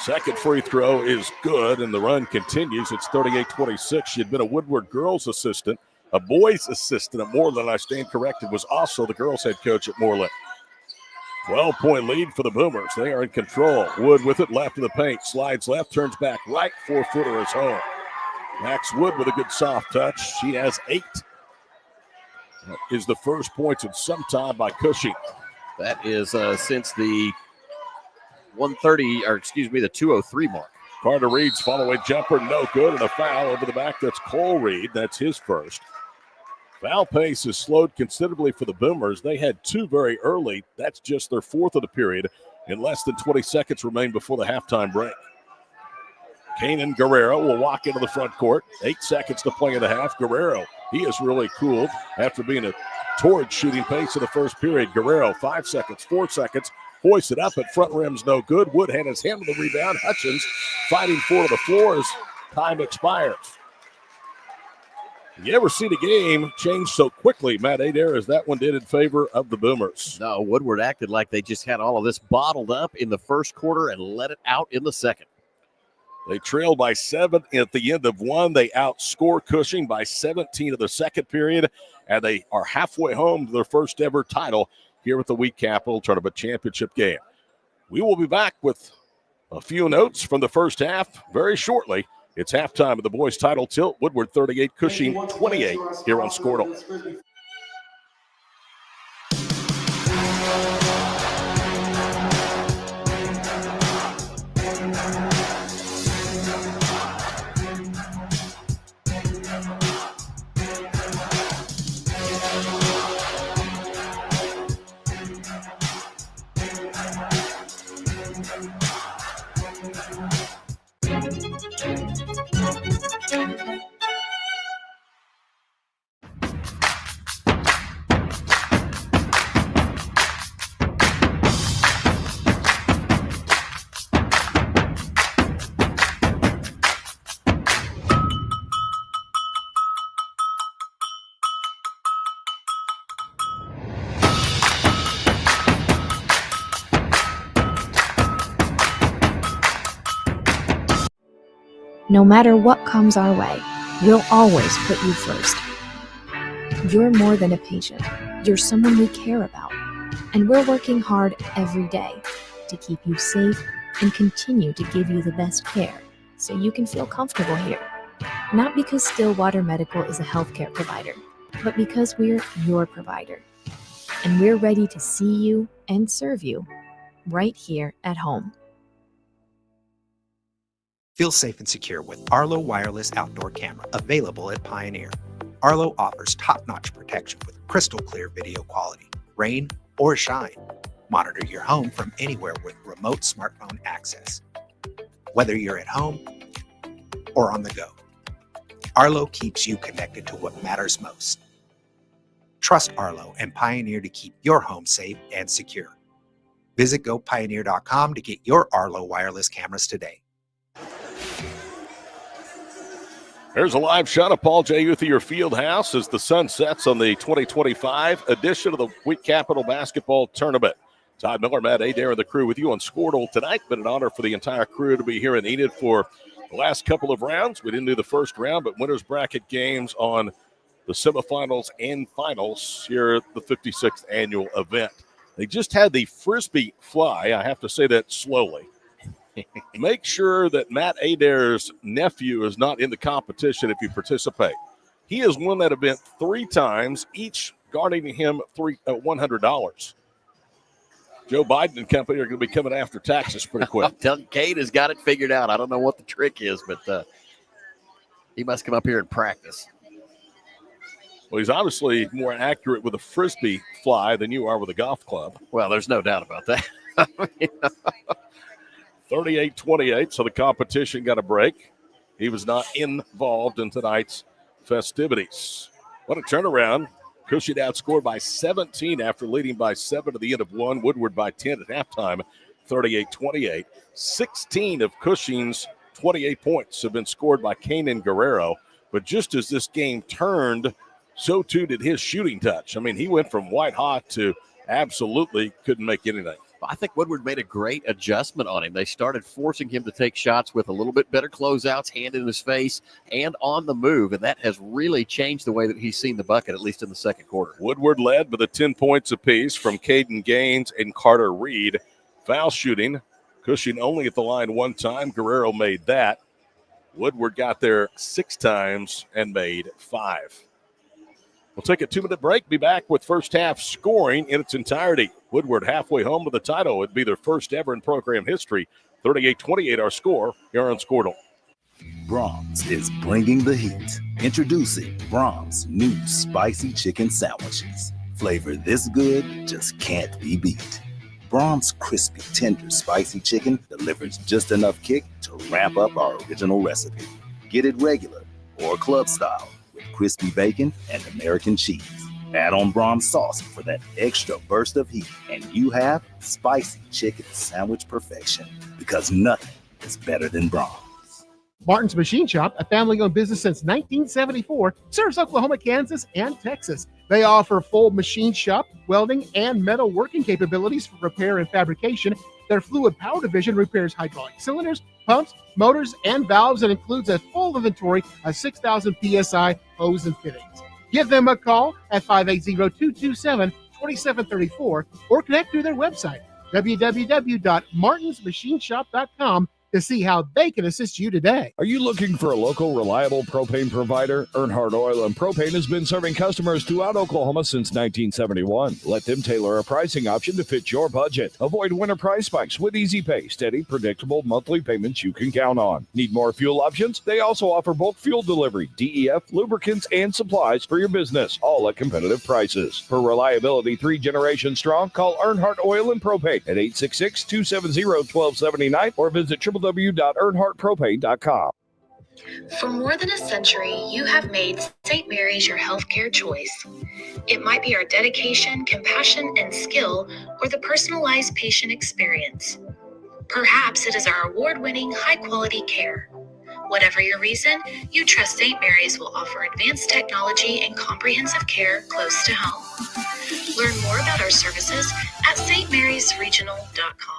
Second free throw is good, and the run continues. It's 38-26. She had been a Woodward girls assistant. A boys assistant at Moreland, I stand corrected, was also the girls head coach at Moreland. 12-point lead for the Boomers. They are in control. Wood with it, left of the paint. Slides left, turns back right. 4-footer is home. Max Wood with a good soft touch. She has 8. That is the first points in some time by Cushing. That is since the 2:03 mark. Carter Reed's follow-away jumper, no good, and a foul over the back. That's Cole Reed. That's his first. Foul pace has slowed considerably for the Boomers. They had 2 very early. That's just their 4th of the period, and less than 20 seconds remain before the halftime break. Kanan Guerrero will walk into the front court. 8 seconds to play in the half. Guerrero, he has really cooled after being a torrid shooting pace in the first period. Guerrero, 5 seconds, 4 seconds. Hoists it up at front rim's no good. Wood had his hand on the rebound. Hutchins fighting for the floor as time expires. You ever see the game change so quickly, Matt Adair, as that one did in favor of the Boomers? No, Woodward acted like they just had all of this bottled up in the first quarter and let it out in the second. They trailed by 7 at the end of 1. They outscore Cushing by 17 of the second period, and they are halfway home to their first ever title here at the Week Capital Tournament Championship game. We will be back with a few notes from the first half very shortly. It's halftime of the boys' title tilt. Woodward 38, Cushing 28 here on Squirtle. No matter what comes our way, we'll always put you first. You're more than a patient. You're someone we care about. And we're working hard every day to keep you safe and continue to give you the best care so you can feel comfortable here. Not because Stillwater Medical is a healthcare provider, but because we're your provider. And we're ready to see you and serve you right here at home. Feel safe and secure with Arlo Wireless Outdoor Camera, available at Pioneer. Arlo offers top-notch protection with crystal clear video quality, rain or shine. Monitor your home from anywhere with remote smartphone access. Whether you're at home or on the go, Arlo keeps you connected to what matters most. Trust Arlo and Pioneer to keep your home safe and secure. Visit gopioneer.com to get your Arlo wireless cameras today. There's a live shot of Paul J. Uthier Fieldhouse as the sun sets on the 2025 edition of the Week Capital Basketball Tournament. Todd Miller, Matt Adair, and the crew with you on Squirtle tonight. Been an honor for the entire crew to be here in Enid for the last couple of rounds. We didn't do the first round, but winners bracket games on the semifinals and finals here at the 56th annual event. They just had the Frisbee fly. I have to say that slowly. Make sure that Matt Adair's nephew is not in the competition if you participate. He has won that event 3 times, each garnering him $100. Joe Biden and company are going to be coming after taxes pretty quick. I'm telling you, Cade has got it figured out. I don't know what the trick is, but he must come up here and practice. Well, he's obviously more accurate with a Frisbee fly than you are with a golf club. Well, there's no doubt about that. 38-28, so the competition got a break. He was not involved in tonight's festivities. What a turnaround. Cushing outscored by 17 after leading by 7 to the end of 1. Woodward by 10 at halftime, 38-28. 16 of Cushing's 28 points have been scored by Kanan Guerrero. But just as this game turned, so too did his shooting touch. I mean, he went from white hot to absolutely couldn't make anything. I think Woodward made a great adjustment on him. They started forcing him to take shots with a little bit better closeouts, hand in his face, and on the move, and that has really changed the way that he's seen the bucket, at least in the second quarter. Woodward led with 10 points apiece from Caden Gaines and Carter Reed. Foul shooting, Cushing only at the line 1 time. Guerrero made that. Woodward got there 6 times and made 5. We'll take a 2-minute break. Be back with first half scoring in its entirety. Woodward halfway home with the title. It'd be their first ever in program history. 38-28 our score here on Squirtle. Brahms is bringing the heat. Introducing Brahms new spicy chicken sandwiches. Flavor this good just can't be beat. Brahms crispy, tender, spicy chicken delivers just enough kick to ramp up our original recipe. Get it regular or club style with crispy bacon and American cheese. Add on Brahms sauce for that extra burst of heat, and you have spicy chicken sandwich perfection, because nothing is better than Brahms. Martin's Machine Shop, a family-owned business since 1974, serves Oklahoma, Kansas, and Texas. They offer full machine shop, welding, and metal working capabilities for repair and fabrication. Their fluid power division repairs hydraulic cylinders, pumps, motors, and valves, and includes a full inventory of 6,000 PSI hose and fittings. Give them a call at 580-227-2734 or connect through their website, www.martinsmachineshop.com, to see how they can assist you today. Are you looking for a local, reliable propane provider? Earnhardt Oil and Propane has been serving customers throughout Oklahoma since 1971. Let them tailor a pricing option to fit your budget. Avoid winter price spikes with easy pay, steady, predictable monthly payments you can count on. Need more fuel options? They also offer bulk fuel delivery, DEF, lubricants, and supplies for your business, all at competitive prices. For reliability 3 generations strong, call Earnhardt Oil and Propane at 866-270-1279 or visit www.earnhardtpropane.com. For more than a century, you have made St. Mary's your healthcare choice. It might be our dedication, compassion, and skill, or the personalized patient experience. Perhaps it is our award-winning, high-quality care. Whatever your reason, you trust St. Mary's will offer advanced technology and comprehensive care close to home. Learn more about our services at stmarysregional.com.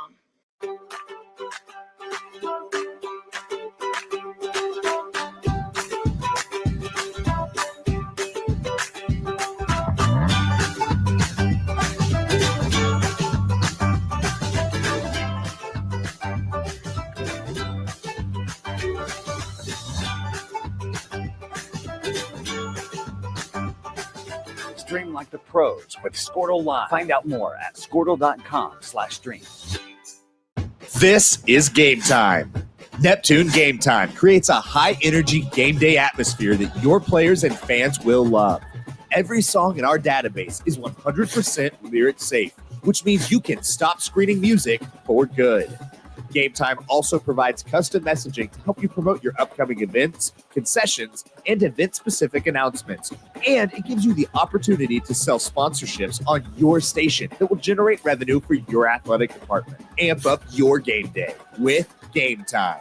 Stream like the pros with Squirtle Live. Find out more at squirtle.com/stream. This is Game Time. Neptune Game Time creates a high-energy game day atmosphere that your players and fans will love. Every song in our database is 100% lyric safe, which means you can stop screening music for good. Game Time also provides custom messaging to help you promote your upcoming events, concessions, and event-specific announcements. And it gives you the opportunity to sell sponsorships on your station that will generate revenue for your athletic department. Amp up your game day with Game Time.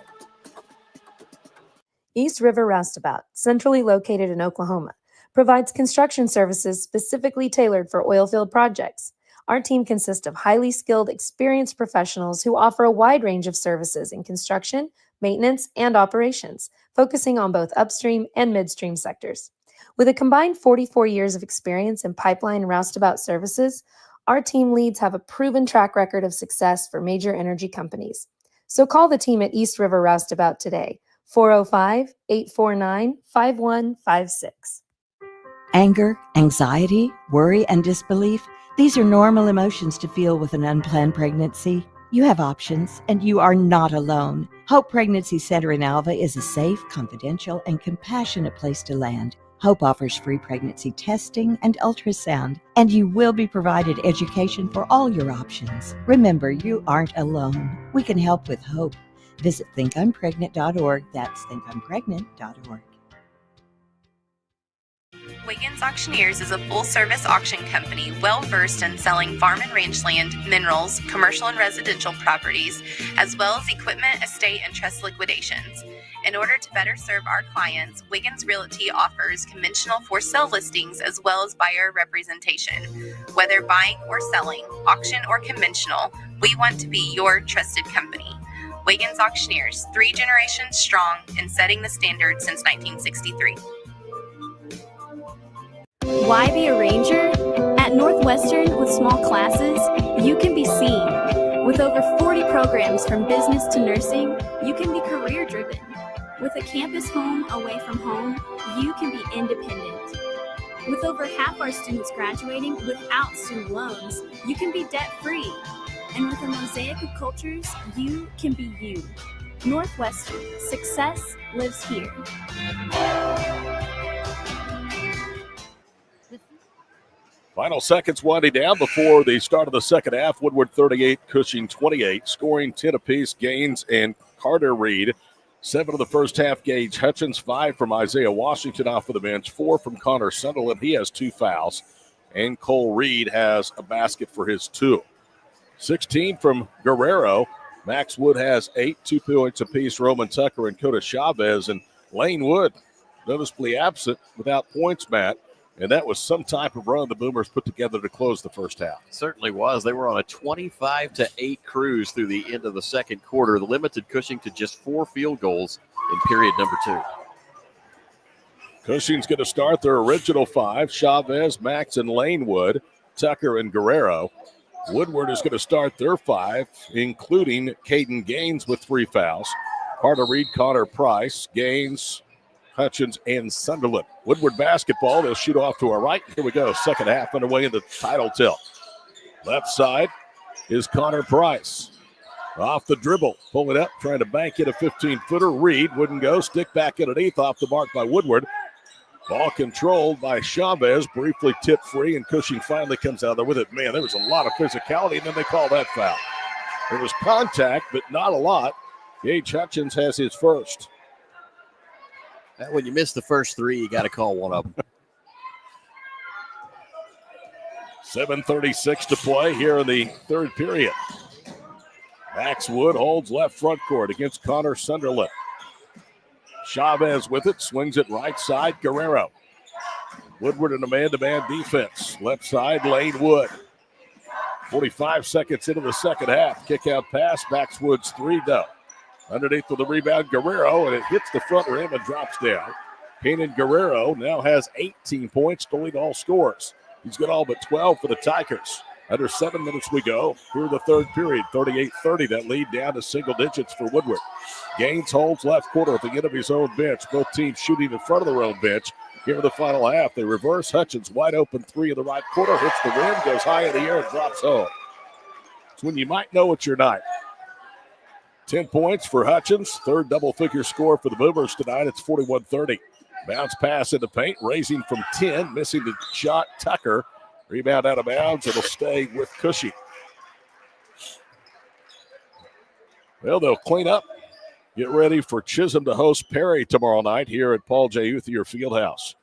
East River Roustabout, centrally located in Oklahoma, provides construction services specifically tailored for oilfield projects. Our team consists of highly skilled, experienced professionals who offer a wide range of services in construction, maintenance, and operations, focusing on both upstream and midstream sectors. With a combined 44 years of experience in pipeline and roustabout services, our team leads have a proven track record of success for major energy companies. So call the team at East River Roustabout today, 405-849-5156. Anger, anxiety, worry, and disbelief, these are normal emotions to feel with an unplanned pregnancy. You have options, and you are not alone. Hope Pregnancy Center in Alva is a safe, confidential, and compassionate place to land. Hope offers free pregnancy testing and ultrasound, and you will be provided education for all your options. Remember, you aren't alone. We can help with hope. Visit thinkimpregnant.org. That's thinkimpregnant.org. Wiggins Auctioneers is a full-service auction company well-versed in selling farm and rangeland, minerals, commercial and residential properties, as well as equipment, estate, and trust liquidations. In order to better serve our clients, Wiggins Realty offers conventional for-sale listings as well as buyer representation. Whether buying or selling, auction or conventional, we want to be your trusted company. Wiggins Auctioneers, 3 generations strong and setting the standard since 1963. Why be a ranger? At Northwestern, with small classes, you can be seen. With over 40 programs from business to nursing, you can be career-driven. With a campus home away from home, you can be independent. With over half our students graduating without student loans, you can be debt-free. And with a mosaic of cultures, you can be you. Northwestern, success lives here. Final seconds winding down before the start of the second half. Woodward 38, Cushing 28, scoring 10 apiece. Gaines and Carter Reed. 7 of the first half. Gage Hutchins, 5 from Isaiah Washington off of the bench, 4 from Connor Sunderland. He has 2 fouls. And Cole Reed has a basket for his 2. 16 from Guerrero. Max Wood has 8, 2 points apiece. Roman Tucker and Coda Chavez. And Lane Wood noticeably absent without points, Matt. And that was some type of run the Boomers put together to close the first half. It certainly was. They were on a 25-8 cruise through the end of the second quarter. The limited Cushing to just 4 field goals in period number 2. Cushing's going to start their original 5. Chavez, Max, and Lanewood, Tucker, and Guerrero. Woodward is going to start their 5, including Caden Gaines with 3 fouls. Carter Reed, Connor Price, Gaines, Hutchins, and Sunderland. Woodward basketball. They'll shoot off to our right. Here we go. Second half underway in the title tilt. Left side is Connor Price. Off the dribble. Pull it up. Trying to bank it a 15-footer. Reed wouldn't go. Stick back underneath. Off the mark by Woodward. Ball controlled by Chavez. Briefly tipped free, and Cushing finally comes out there with it. Man, there was a lot of physicality, and then they call that foul. There was contact, but not a lot. Gage Hutchins has his first. When you miss the first 3, you got to call one of them. 7:36 to play here in the third period. Max Wood holds left front court against Connor Sunderland. Chavez with it, swings it right side, Guerrero. Woodward in a man-to-man defense. Left side, Lane Wood. 45 seconds into the second half. Kick out pass, Max Wood's 3 down. Underneath with the rebound, Guerrero, and it hits the front rim and drops down. Kanan Guerrero now has 18 points to lead all scores. He's got all but 12 for the Tigers. Under 7 minutes we go. Here in the third period, 38-30. That lead down to single digits for Woodward. Gaines holds left quarter at the end of his own bench. Both teams shooting in front of their own bench. here in the final half. They reverse. Hutchins wide open three in the right corner. Hits the rim, goes high in the air, and drops home. It's when you might know it's your night. 10 points for Hutchins. Third double-figure score for the Boomers tonight. It's 41-30. Bounce pass in the paint. Raising from 10. Missing the shot. Tucker. Rebound out of bounds. It'll stay with Cushing. Well, they'll clean up. Get ready for Chisholm to host Perry tomorrow night here at Paul J. Uthier Fieldhouse.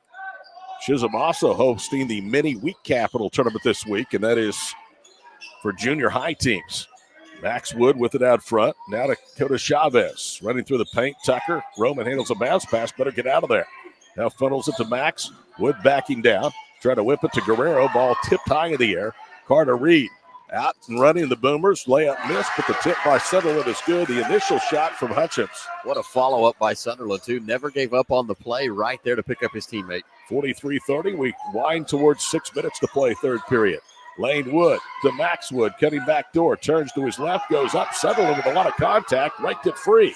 Chisholm also hosting the mini week capital tournament this week, and that is for junior high teams. Max Wood with it out front. Now to Dakota Chavez. Running through the paint. Tucker. Roman handles a bounce pass. Better get out of there. Now funnels it to Max. Wood backing down. Trying to whip it to Guerrero. Ball tipped high in the air. Carter Reed out and running the Boomers. Layup missed, but the tip by Sunderland is good. The initial shot from Hutchins. What a follow-up by Sunderland, too. Never gave up on the play right there to pick up his teammate. 43-30. We wind towards 6 minutes to play third period. Lane Wood to Max Wood. Cutting back door. Turns to his left. Goes up. Sunderland with a lot of contact. Raked it free.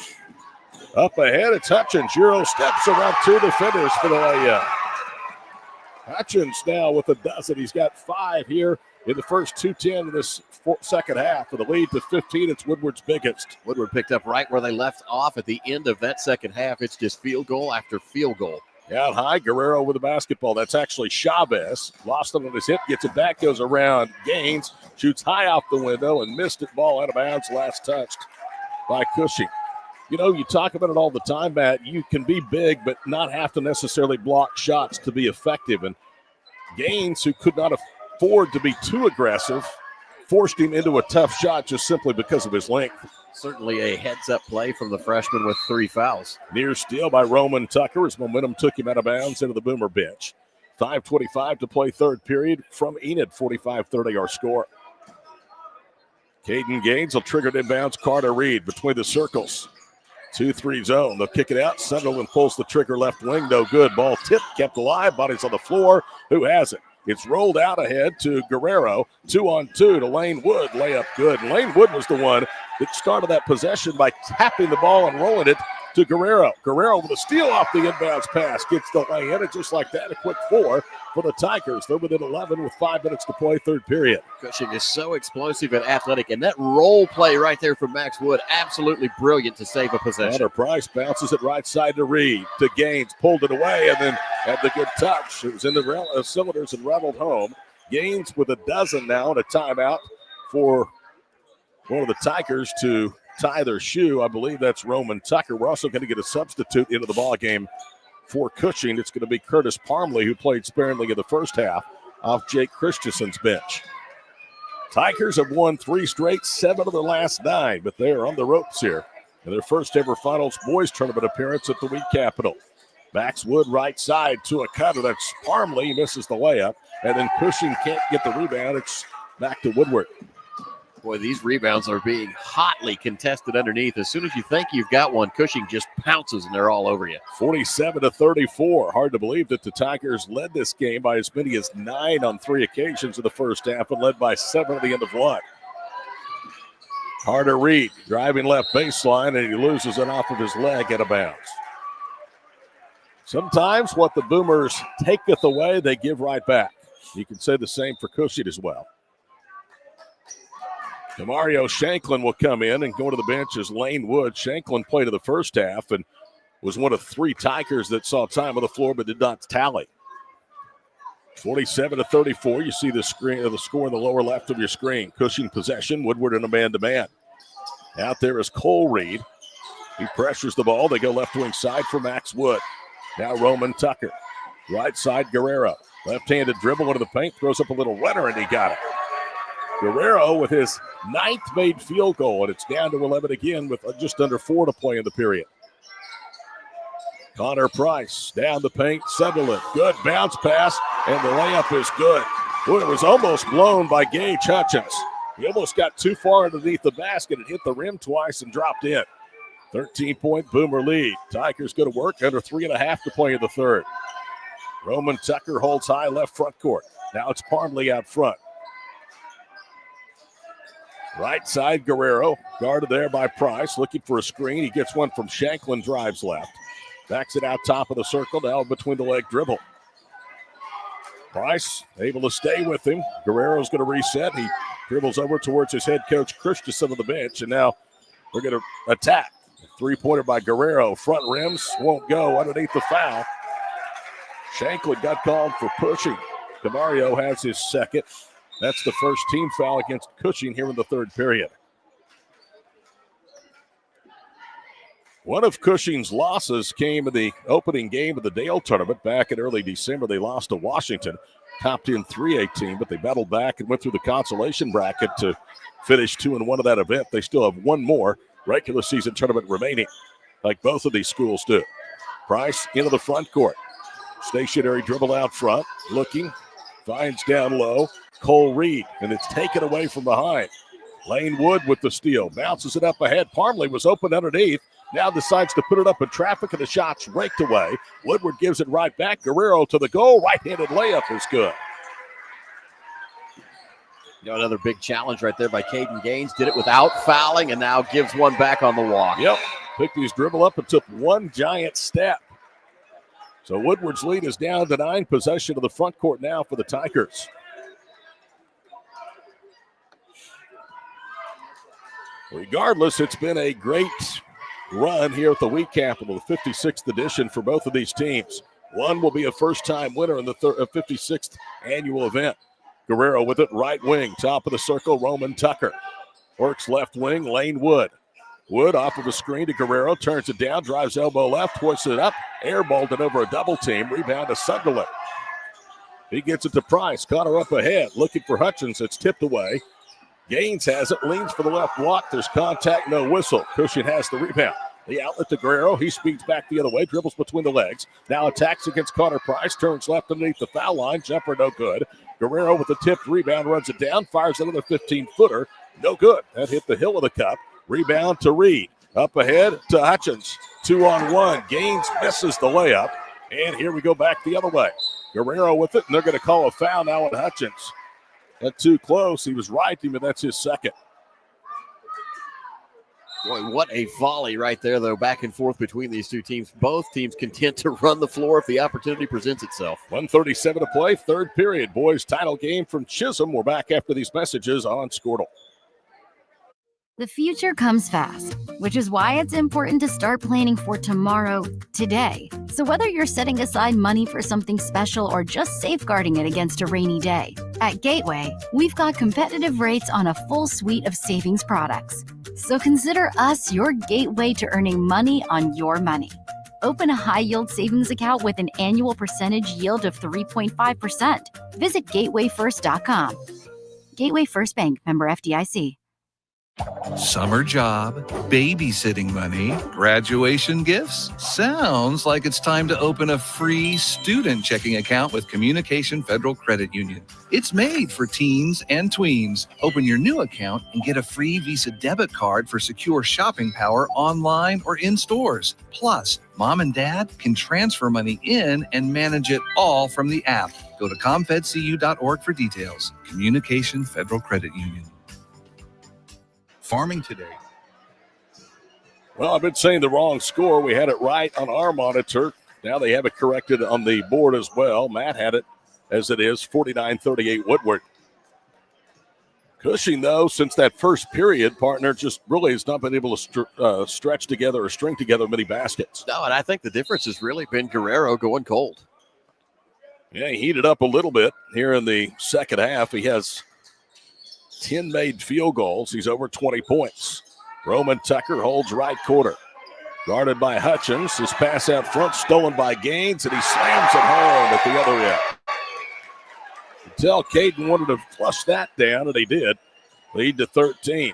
Up ahead, it's Hutchins. Euro steps around two defenders for the layup. Hutchins now with a dozen. He's got 5 here in the first 2:10 of this second half. For the lead to 15, it's Woodward's biggest. Woodward picked up right where they left off at the end of that second half. It's just field goal after field goal. Out high, Guerrero with the basketball. That's actually Chavez. Lost it on his hip, gets it back, goes around. Gaines shoots high out the window and missed it. Ball out of bounds, last touched by Cushing. You know, you talk about it all the time, Matt. You can be big, but not have to necessarily block shots to be effective. And Gaines, who could not afford to be too aggressive, forced him into a tough shot just simply because of his length. Certainly a heads-up play from the freshman with 3 fouls. Near steal by Roman Tucker. His momentum took him out of bounds into the Boomer bench. 5:25 to play third period from Enid. 45-30 our score. Caden Gaines will trigger it inbounds. Carter Reed between the circles. 2-3 zone. They'll kick it out. Sunderland pulls the trigger left wing. No good. Ball tipped, kept alive. Bodies on the floor. Who has it? It's rolled out ahead to Guerrero. 2-on-2 to Lane Wood. Layup good. And Lane Wood was the one that started that possession by tapping the ball and rolling it to Guerrero. Guerrero with a steal off the inbounds pass. Gets the lay in. And just like that, a quick 4 for the Tigers. They're within 11 with 5 minutes to play third period. Cushing is so explosive and athletic. And that roll play right there from Max Wood, absolutely brilliant to save a possession. Connor Price bounces it right side to Reed. To Gaines. Pulled it away and then had the good touch. It was in the cylinders and rattled home. Gaines with a dozen now and a timeout for one of the Tigers to tie their shoe. I believe that's Roman Tucker. We're also going to get a substitute into the ball game for Cushing. It's going to be Curtis Parmley, who played sparingly in the first half, off Jake Christensen's bench. Tigers have won 3 straight, 7 of their last 9, but they are on the ropes here in their first ever finals boys tournament appearance at the week capital. Max Wood right side to a cutter. That's Parmley. He misses the layup, and then Cushing can't get the rebound. It's back to Woodward. Boy, these rebounds are being hotly contested underneath. As soon as you think you've got one, Cushing just pounces and they're all over you. 47-34. Hard to believe that the Tigers led this game by as many as 9 on 3 occasions in the first half and led by 7 at the end of 1. Carter Reed driving left baseline, and he loses it off of his leg out of bounds. Sometimes what the Boomers taketh away, they give right back. You can say the same for Cushing as well. Demario Shanklin will come in and go to the bench as Lane Wood. Shanklin played in the first half and was one of 3 Tigers that saw time on the floor but did not tally. 47-34. You see the screen, the score in the lower left of your screen. Cushing possession. Woodward in a man-to-man. Out there is Cole Reed. He pressures the ball. They go left wing side for Max Wood. Now Roman Tucker. Right side Guerrero. Left-handed dribble into the paint. Throws up a little runner and he got it. Guerrero with his 9th made field goal, and it's down to 11 again with just under 4 to play in the period. Connor Price down the paint. Sunderland. Good bounce pass, and the layup is good. Boy, it was almost blown by Gage Hutchins. He almost got too far underneath the basket and hit the rim twice and dropped in. 13-point Boomer lead. Tigers go to work under 3.5 to play in the third. Roman Tucker holds high left front court. Now it's Parmley out front. Right side, Guerrero, guarded there by Price, looking for a screen. He gets one from Shanklin, drives left. Backs it out top of the circle, now between the leg dribble. Price able to stay with him. Guerrero's going to reset. He dribbles over towards his head coach, Christensen, on the bench, and now they're going to attack. Three-pointer by Guerrero. Front rims won't go underneath the foul. Shanklin got called for pushing. Demario has his second. That's the first team foul against Cushing here in the third period. One of Cushing's losses came in the opening game of the Dale tournament back in early December. They lost to Washington, top 10 3A team, but they battled back and went through the consolation bracket to finish 2-1 of that event. They still have one more regular season tournament remaining, like both of these schools do. Price into the front court. Stationary dribble out front, looking, finds down low. Cole Reed, and it's taken away from behind. Lane Wood with the steal, bounces it up ahead. Parmley was open underneath. Now decides to put it up in traffic, and the shot's raked away. Woodward gives it right back. Guerrero to the goal. Right-handed layup is good. Another big challenge right there by Caden Gaines. Did it without fouling and now gives one back on the walk. Yep. Picked his dribble up and took one giant step. So Woodward's lead is down to 9. Possession of the front court now for the Tigers. Regardless, it's been a great run here at the Wheat Capital, the 56th edition for both of these teams. One will be a first-time winner in the 56th annual event. Guerrero with it, right wing, top of the circle, Roman Tucker. Works left wing, Lane Wood. Wood off of a screen to Guerrero, turns it down, drives elbow left, hoists it up, airballed it over a double team, rebound to Sunderland. He gets it to Price, caught her up ahead, looking for Hutchins, it's tipped away. Gaines has it, leans for the left block. There's contact, no whistle. Cushing has the rebound. The outlet to Guerrero. He speeds back the other way, dribbles between the legs. Now attacks against Carter Price, turns left underneath the foul line. Jumper no good. Guerrero with a tipped rebound, runs it down, fires another 15-footer. No good. That hit the hill of the cup. Rebound to Reed. Up ahead to Hutchins. 2-on-1. Gaines misses the layup. And here we go back the other way. Guerrero with it, and they're going to call a foul now on Hutchins. That's too close. He was right, but that's his second. Boy, what a volley right there, though, back and forth between these two teams. Both teams content to run the floor if the opportunity presents itself. 1:37 to play, third period. Boys title game from Chisholm. We're back after these messages on Squirtle. The future comes fast, which is why it's important to start planning for tomorrow today. So whether you're setting aside money for something special or just safeguarding it against a rainy day, at Gateway, we've got competitive rates on a full suite of savings products. So consider us your gateway to earning money on your money. Open a high-yield savings account with an annual percentage yield of 3.5%. Visit gatewayfirst.com. Gateway First Bank, member FDIC. Summer job, babysitting money, graduation gifts. Sounds like it's time to open a free student checking account with Communication Federal Credit Union. It's made for teens and tweens. Open your new account and get a free Visa debit card for secure shopping power online or in stores. Plus, mom and dad can transfer money in and manage it all from the app. Go to comfedcu.org for details. Communication Federal Credit Union. Farming today. Well, I've been saying the wrong score. We had it right on our monitor. Now they have it corrected on the board as well. Matt had it as it is, 49-38 Woodward. Cushing, though, since that first period, partner just really has not been able to stretch together or string together many baskets. No, and I think the difference has really been Guerrero going cold. Yeah, he heated up a little bit here in the second half. He has 10 made field goals. He's over 20 points. Roman Tucker holds right corner. Guarded by Hutchins. His pass out front stolen by Gaines, and he slams it home at the other end. You can tell Caden wanted to flush that down, and he did. Lead to 13.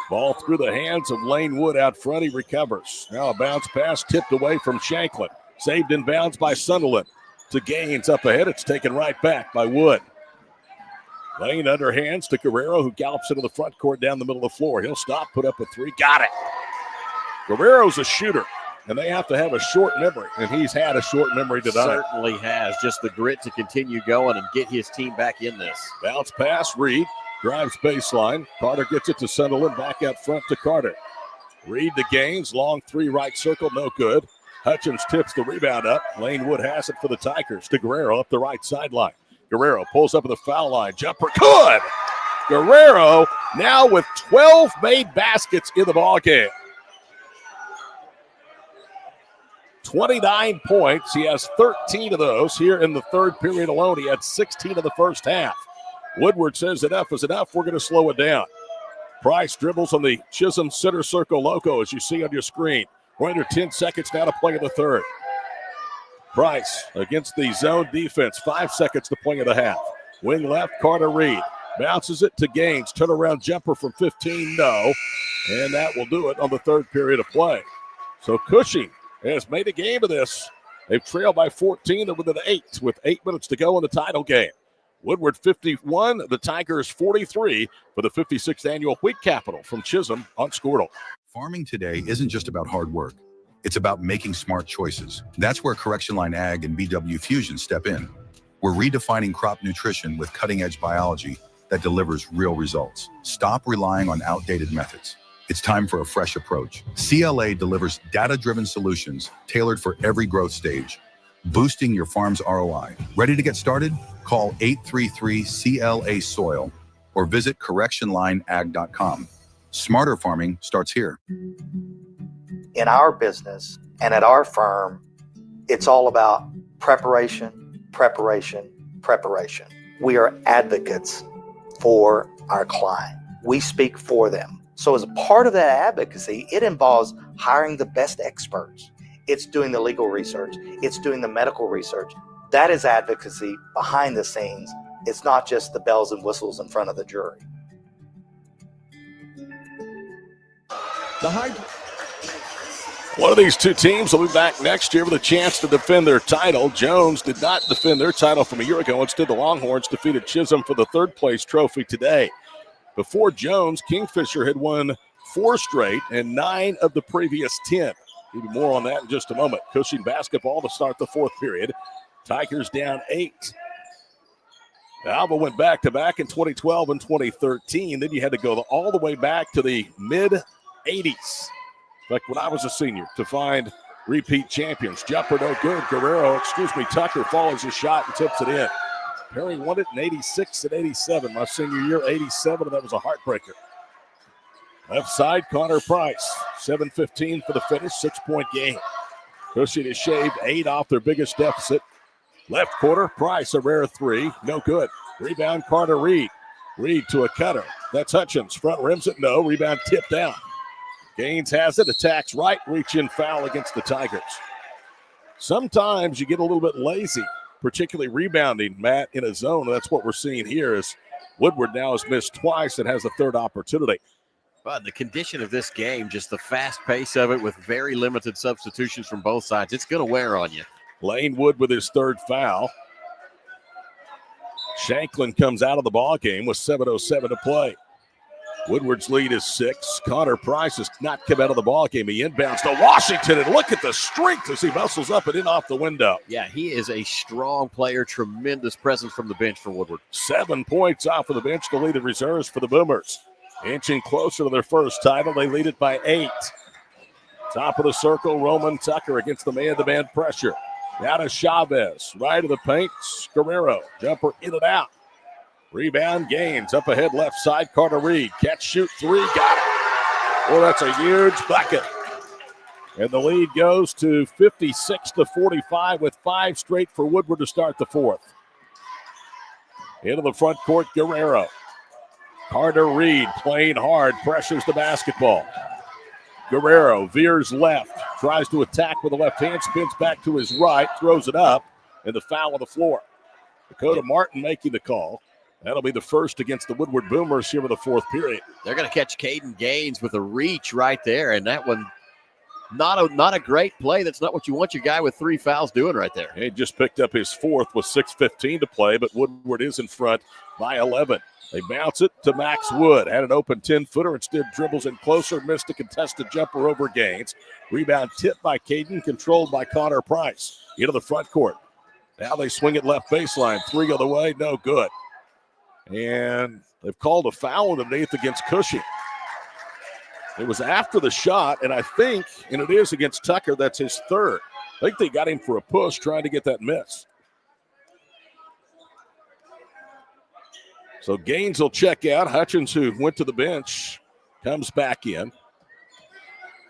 Ball through the hands of Lane Wood out front. He recovers. Now a bounce pass tipped away from Shanklin. Saved in bounds by Sunderland. To Gaines up ahead. It's taken right back by Wood. Lane underhands to Guerrero, who gallops into the front court down the middle of the floor. He'll stop, put up a three. Got it. Guerrero's a shooter, and they have to have a short memory, and he's had a short memory tonight. Certainly has. Just the grit to continue going and get his team back in this. Bounce pass, Reed. Drives baseline. Carter gets it to Sunderland. Back out front to Carter. Reed to Gaines. Long three right circle. No good. Hutchins tips the rebound up. Lane Wood has it for the Tigers. To Guerrero up the right sideline. Guerrero pulls up at the foul line. Jumper good. Guerrero now with 12 made baskets in the ballgame. 29 points. He has 13 of those here in the third period alone. He had 16 in the first half. Woodward says enough is enough. We're going to slow it down. Price dribbles on the Chisholm center circle logo, as you see on your screen. We're under 10 seconds now to play in the third. Price against the zone defense. 5 seconds to play in the half. Wing left, Carter Reed. Bounces it to Gaines. Turnaround jumper from 15, no. And that will do it on the third period of play. So Cushing has made a game of this. They've trailed by 14. They're within 8 with 8 minutes to go in the title game. Woodward 51, the Tigers 43 for the 56th annual Wheat Capital from Chisholm on Squirtle. Farming today isn't just about hard work. It's about making smart choices. That's where Correction Line Ag and BW Fusion step in. We're redefining crop nutrition with cutting-edge biology that delivers real results. Stop relying on outdated methods. It's time for a fresh approach. CLA delivers data-driven solutions tailored for every growth stage, boosting your farm's ROI. Ready to get started? Call 833-CLA-SOIL or visit correctionlineag.com. Smarter farming starts here. In our business and at our firm, it's all about preparation, preparation, preparation. We are advocates for our client. We speak for them. So as a part of that advocacy, it involves hiring the best experts. It's doing the legal research. It's doing the medical research. That is advocacy behind the scenes. It's not just the bells and whistles in front of the jury. One of these two teams will be back next year with a chance to defend their title. Jones did not defend their title from a year ago. Instead, the Longhorns defeated Chisholm for the third place trophy today. Before Jones, Kingfisher had won 4 straight and 9 of the previous 10. Maybe more on that in just a moment. Cushing basketball to start the fourth period. Tigers down 8. Alva went back-to-back in 2012 and 2013. Then you had to go all the way back to the mid-'80s. Like when I was a senior, to find repeat champions. Jumper no good. Tucker follows his shot and tips it in. Perry won it in 86 and 87. My senior year, 87, and that was a heartbreaker. Left side, Connor Price. 7:15 for the finish, 6-point game. Cushing has shaved 8 off their biggest deficit. Left quarter, Price, a rare 3. No good. Rebound, Carter Reed. Reed to a cutter. That's Hutchins. Front rims it, no. Rebound tipped out. Gaines has it, attacks right, reach-in foul against the Tigers. Sometimes you get a little bit lazy, particularly rebounding, Matt, in a zone. That's what we're seeing here as Woodward now has missed twice and has a third opportunity. But the condition of this game, just the fast pace of it with very limited substitutions from both sides, it's going to wear on you. Lane Wood with his third foul. Shanklin comes out of the ball game with 7:07 to play. Woodward's lead is 6. Connor Price has not come out of the ball game. He inbounds to Washington, and look at the strength as he muscles up and in off the window. Yeah, he is a strong player, tremendous presence from the bench for Woodward. 7 points off of the bench to lead the reserves for the Boomers. Inching closer to their first title, they lead it by 8. Top of the circle, Roman Tucker against the man-to-man pressure. Now to Chavez, right of the paint, Guerrero, jumper in and out. Rebound, Gaines, up ahead left side, Carter Reed. Catch, shoot, 3, got it. Well, that's a huge bucket. And the lead goes to 56-45 with 5 straight for Woodward to start the fourth. Into the front court, Guerrero. Carter Reed playing hard, pressures the basketball. Guerrero veers left, tries to attack with the left hand, spins back to his right, throws it up, and the foul on the floor. Dakota Martin making the call. That'll be the first against the Woodward Boomers here in the fourth period. They're going to catch Caden Gaines with a reach right there, and that one, not a great play. That's not what you want your guy with 3 fouls doing right there. He just picked up his 4th with 6:15 to play, but Woodward is in front by 11. They bounce it to Max Wood. Had an open 10-footer, instead dribbles in closer, missed a contested jumper over Gaines. Rebound tipped by Caden, controlled by Connor Price. Into the front court. Now they swing it left baseline. 3 on the way, no good. And they've called a foul underneath against Cushing. It was after the shot, and I think, and it is against Tucker, that's his 3rd. I think they got him for a push trying to get that miss. So Gaines will check out. Hutchins, who went to the bench, comes back in.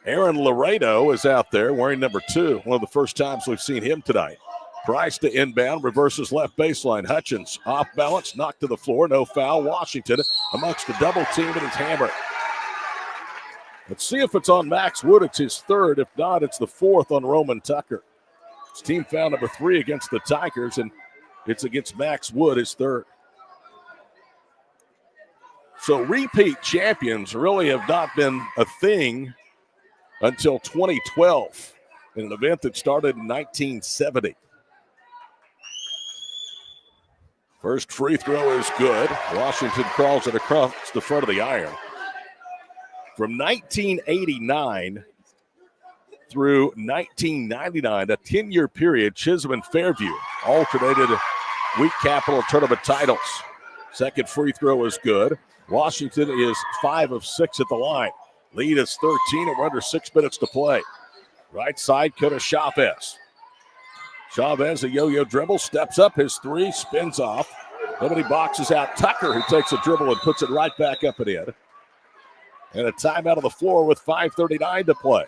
Aaron Laredo is out there wearing number 2. One of the first times we've seen him tonight. Price to inbound, reverses left baseline. Hutchins off balance, knocked to the floor, no foul. Washington amongst the double team and it's hammered. Let's see if it's on Max Wood. It's his 3rd. If not, it's the 4th on Roman Tucker. It's team foul number 3 against the Tigers, and it's against Max Wood, his 3rd. So repeat champions really have not been a thing until 2012 in an event that started in 1970. First free throw is good. Washington crawls it across the front of the iron. From 1989 through 1999, a 10-year period, Chisholm and Fairview alternated week capital tournament titles. Second free throw is good. Washington is 5 of 6 at the line. Lead is 13, and we're under 6 minutes to play. Right side, Kota Chavez. Chavez, a yo-yo dribble, steps up, his 3, spins off. Nobody boxes out Tucker, who takes a dribble and puts it right back up and in. And a timeout on the floor with 5:39 to play.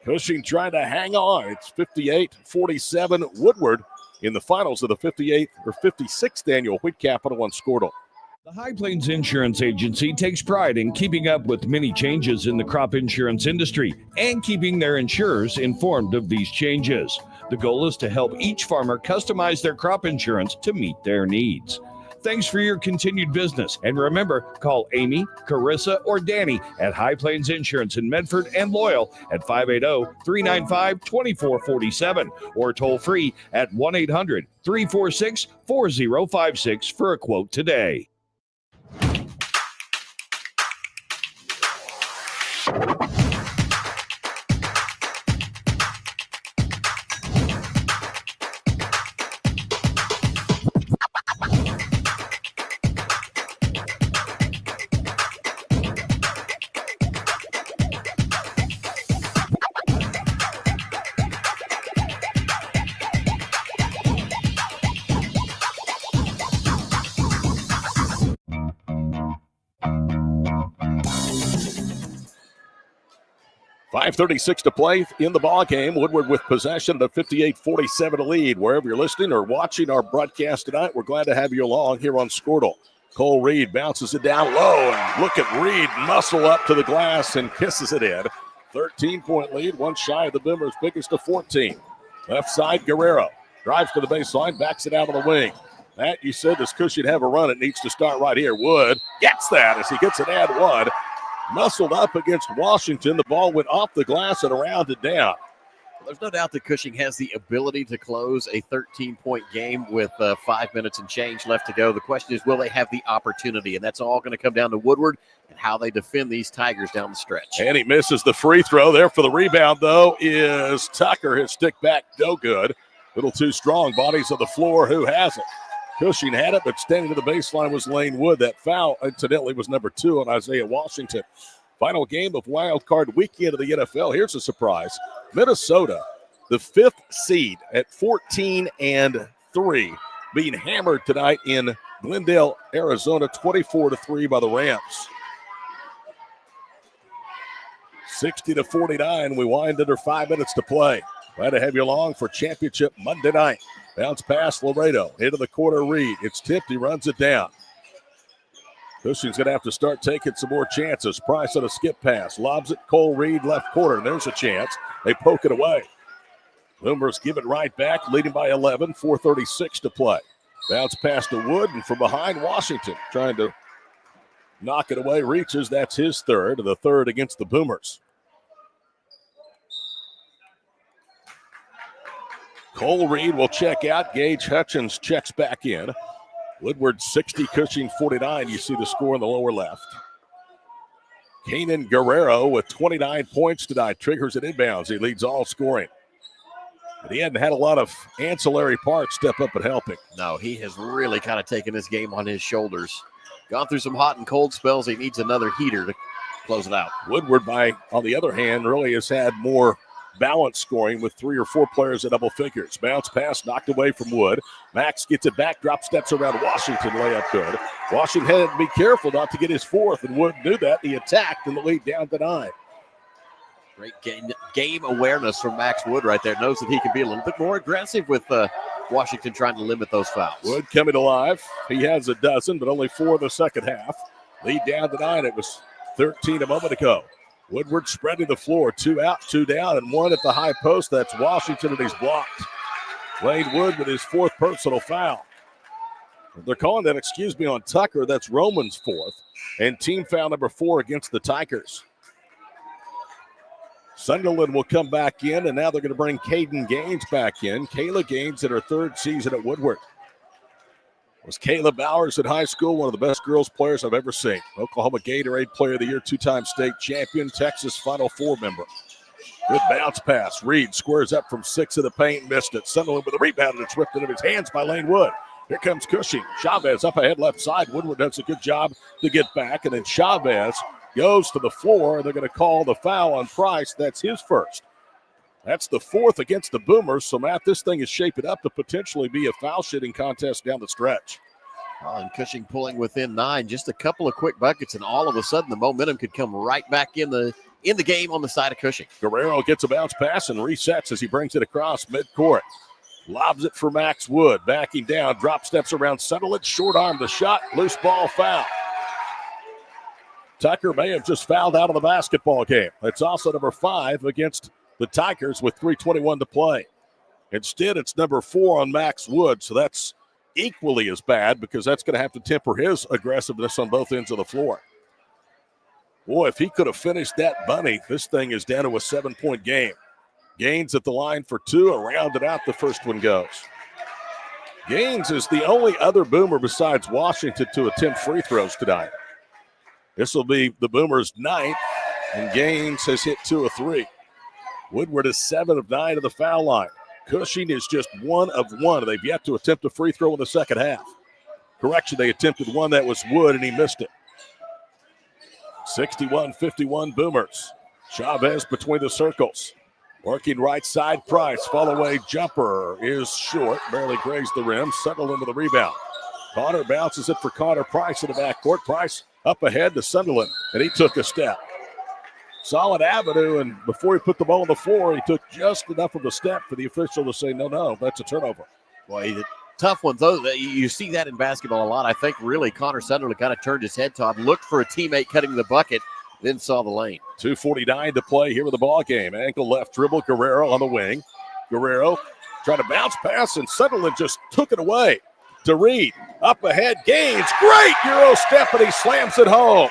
Cushing trying to hang on. It's 58-47 Woodward in the finals of the 56th annual Wheat Capital on Squirtle. The High Plains Insurance Agency takes pride in keeping up with many changes in the crop insurance industry and keeping their insurers informed of these changes. The goal is to help each farmer customize their crop insurance to meet their needs. Thanks for your continued business. And remember, call Amy, Carissa, or Danny at High Plains Insurance in Medford and Loyal at 580-395-2447 or toll free at 1-800-346-4056 for a quote today. .36 to play in the ball game. Woodward with possession at a 58-47 lead. Wherever you're listening or watching our broadcast tonight, we're glad to have you along here on Squirtle. Cole Reed bounces it down low, and look at Reed muscle up to the glass and kisses it in. 13-point lead, one shy of the Boomers' biggest of 14. Left side, Guerrero drives to the baseline, backs it out on the wing. That, you said, does Cushing have a run? It needs to start right here. Wood gets that as he gets an and one. Muscled up against Washington. The ball went off the glass and around it down. There's no doubt that Cushing has the ability to close a 13-point game with 5 minutes and change left to go. The question is, will they have the opportunity? And that's all going to come down to Woodward and how they defend these Tigers down the stretch. And he misses the free throw. There for the rebound, though, is Tucker. His stick back, no good. Little too strong. Bodies on the floor. Who has it? Cushing had it, but standing to the baseline was Lane Wood. That foul, incidentally, was number 2 on Isaiah Washington. Final game of wild card weekend of the NFL. Here's a surprise. Minnesota, the 5th seed at 14-3, being hammered tonight in Glendale, Arizona, 24-3 by the Rams. 60-49. We wind under 5 minutes to play. Glad to have you along for championship Monday night. Bounce pass, Laredo. Into the corner, Reed. It's tipped. He runs it down. Cushing's going to have to start taking some more chances. Price on a skip pass. Lobs it. Cole Reed, left corner. There's a chance. They poke it away. Boomers give it right back, leading by 11. 4:36 to play. Bounce pass to Wood, and from behind, Washington trying to knock it away. Reaches. That's his 3rd, the 3rd against the Boomers. Cole Reed will check out. Gage Hutchins checks back in. Woodward 60, Cushing 49. You see the score in the lower left. Kanan Guerrero with 29 points tonight. Triggers at inbounds. He leads all scoring. But he hadn't had a lot of ancillary parts step up and helping. No, he has really kind of taken this game on his shoulders. Gone through some hot and cold spells. He needs another heater to close it out. Woodward, on the other hand, really has had more balance scoring with 3 or 4 players at double figures. Bounce pass knocked away from Wood. Max gets it back, drop steps around Washington, layup good. Washington had to be careful not to get his fourth, and Wood knew that. He attacked, and the lead down to 9. Great game awareness from Max Wood right there. Knows that he can be a little bit more aggressive with Washington trying to limit those fouls. Wood coming alive. He has a dozen, but only 4 in the second half. Lead down to 9. It was 13 a moment ago. Woodward spreading the floor. 2 out, 2 down, and 1 at the high post. That's Washington, and he's blocked. Lane Wood with his 4th personal foul. They're calling that, on Tucker. That's Roman's 4th. And team foul number 4 against the Tigers. Sunderland will come back in, and now they're going to bring Caden Gaines back in. Kayla Gaines in her 3rd season at Woodward. Was Kayla Bowers in high school, one of the best girls players I've ever seen. Oklahoma Gatorade Player of the Year, 2-time state champion, Texas Final Four member. Good bounce pass. Reed squares up from 6 in the paint, missed it. Sunderland with a rebound, and it's ripped into his hands by Lane Wood. Here comes Cushing. Chavez up ahead left side. Woodward does a good job to get back, and then Chavez goes to the floor, and they're going to call the foul on Price. That's his 1st. That's the 4th against the Boomers. So, Matt, this thing is shaping up to potentially be a foul shooting contest down the stretch. And Cushing pulling within 9. Just a couple of quick buckets, and all of a sudden the momentum could come right back in the game on the side of Cushing. Guerrero gets a bounce pass and resets as he brings it across midcourt. Lobs it for Max Wood. Backing down, drop steps around Sunderland. Short arm the shot, loose ball foul. Tucker may have just fouled out of the basketball game. It's also number 5 against the Tigers with 3:21 to play. Instead, it's number 4 on Max Wood, so that's equally as bad because that's going to have to temper his aggressiveness on both ends of the floor. Boy, if he could have finished that bunny, this thing is down to a 7-point game. Gaines at the line for 2, and rounded out the first one goes. Gaines is the only other Boomer besides Washington to attempt free throws tonight. This will be the Boomers' 9th, and Gaines has hit 2 of 3. Woodward is 7 of 9 to the foul line. Cushing is just 1 of 1. They've yet to attempt a free throw in the second half. Correction, they attempted one that was Wood, and he missed it. 61-51 Boomers. Chavez between the circles. Working right side, Price. Fall-away jumper is short. Barely grazed the rim. Settled into the rebound. Connor bounces it for Connor Price in the backcourt. Price up ahead to Sunderland, and he took a step. Solid avenue, and before he put the ball on the floor, he took just enough of a step for the official to say, no, that's a turnover. Boy, the tough one, though. You see that in basketball a lot. I think really Connor Sunderland kind of turned his head, Todd, looked for a teammate cutting the bucket, then saw the lane. 2:49 to play here with the ball game. Ankle left dribble, Guerrero on the wing. Guerrero trying to bounce pass, and Sunderland just took it away to Reed. Up ahead, Gaines. Great Euro step, and he slams it home.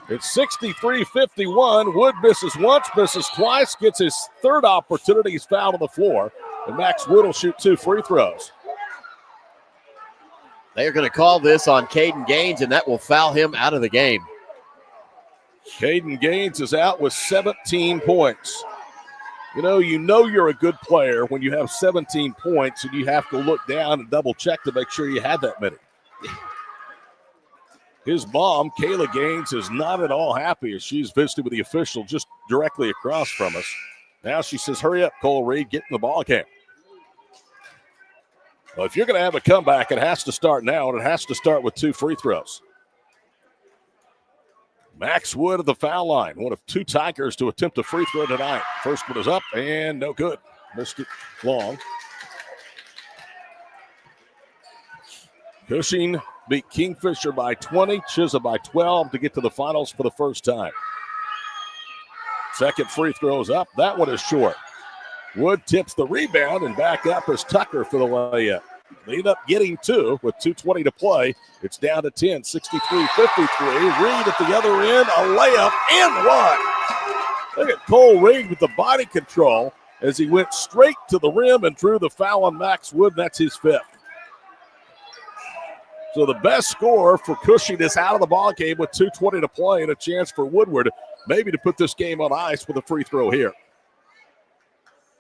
It's 63-51. Wood misses once, misses twice, gets his 3rd opportunity. He's fouled on the floor, and Max Wood will shoot 2 free throws. They are going to call this on Caden Gaines, and that will foul him out of the game. Caden Gaines is out with 17 points. You know you're a good player when you have 17 points and you have to look down and double check to make sure you had that many. His mom, Kayla Gaines, is not at all happy as she's visited with the official just directly across from us. Now she says, hurry up, Cole Reed, get in the ball game. Well, if you're going to have a comeback, it has to start now, and it has to start with 2 free throws. Max Wood at the foul line, one of 2 Tigers to attempt a free throw tonight. First one is up and no good. Missed it long. Cushing beat Kingfisher by 20, Chisholm by 12 to get to the finals for the first time. Second free throw is up. That one is short. Wood tips the rebound, and back up is Tucker for the layup. They end up getting 2 with 2:20 to play. It's down to 10, 63-53. Reed at the other end, a layup and one. Look at Cole Reed with the body control as he went straight to the rim and drew the foul on Max Wood. That's his 5th. So the best score for Cushing is out of the ball game with 2:20 to play, and a chance for Woodward maybe to put this game on ice with a free throw here.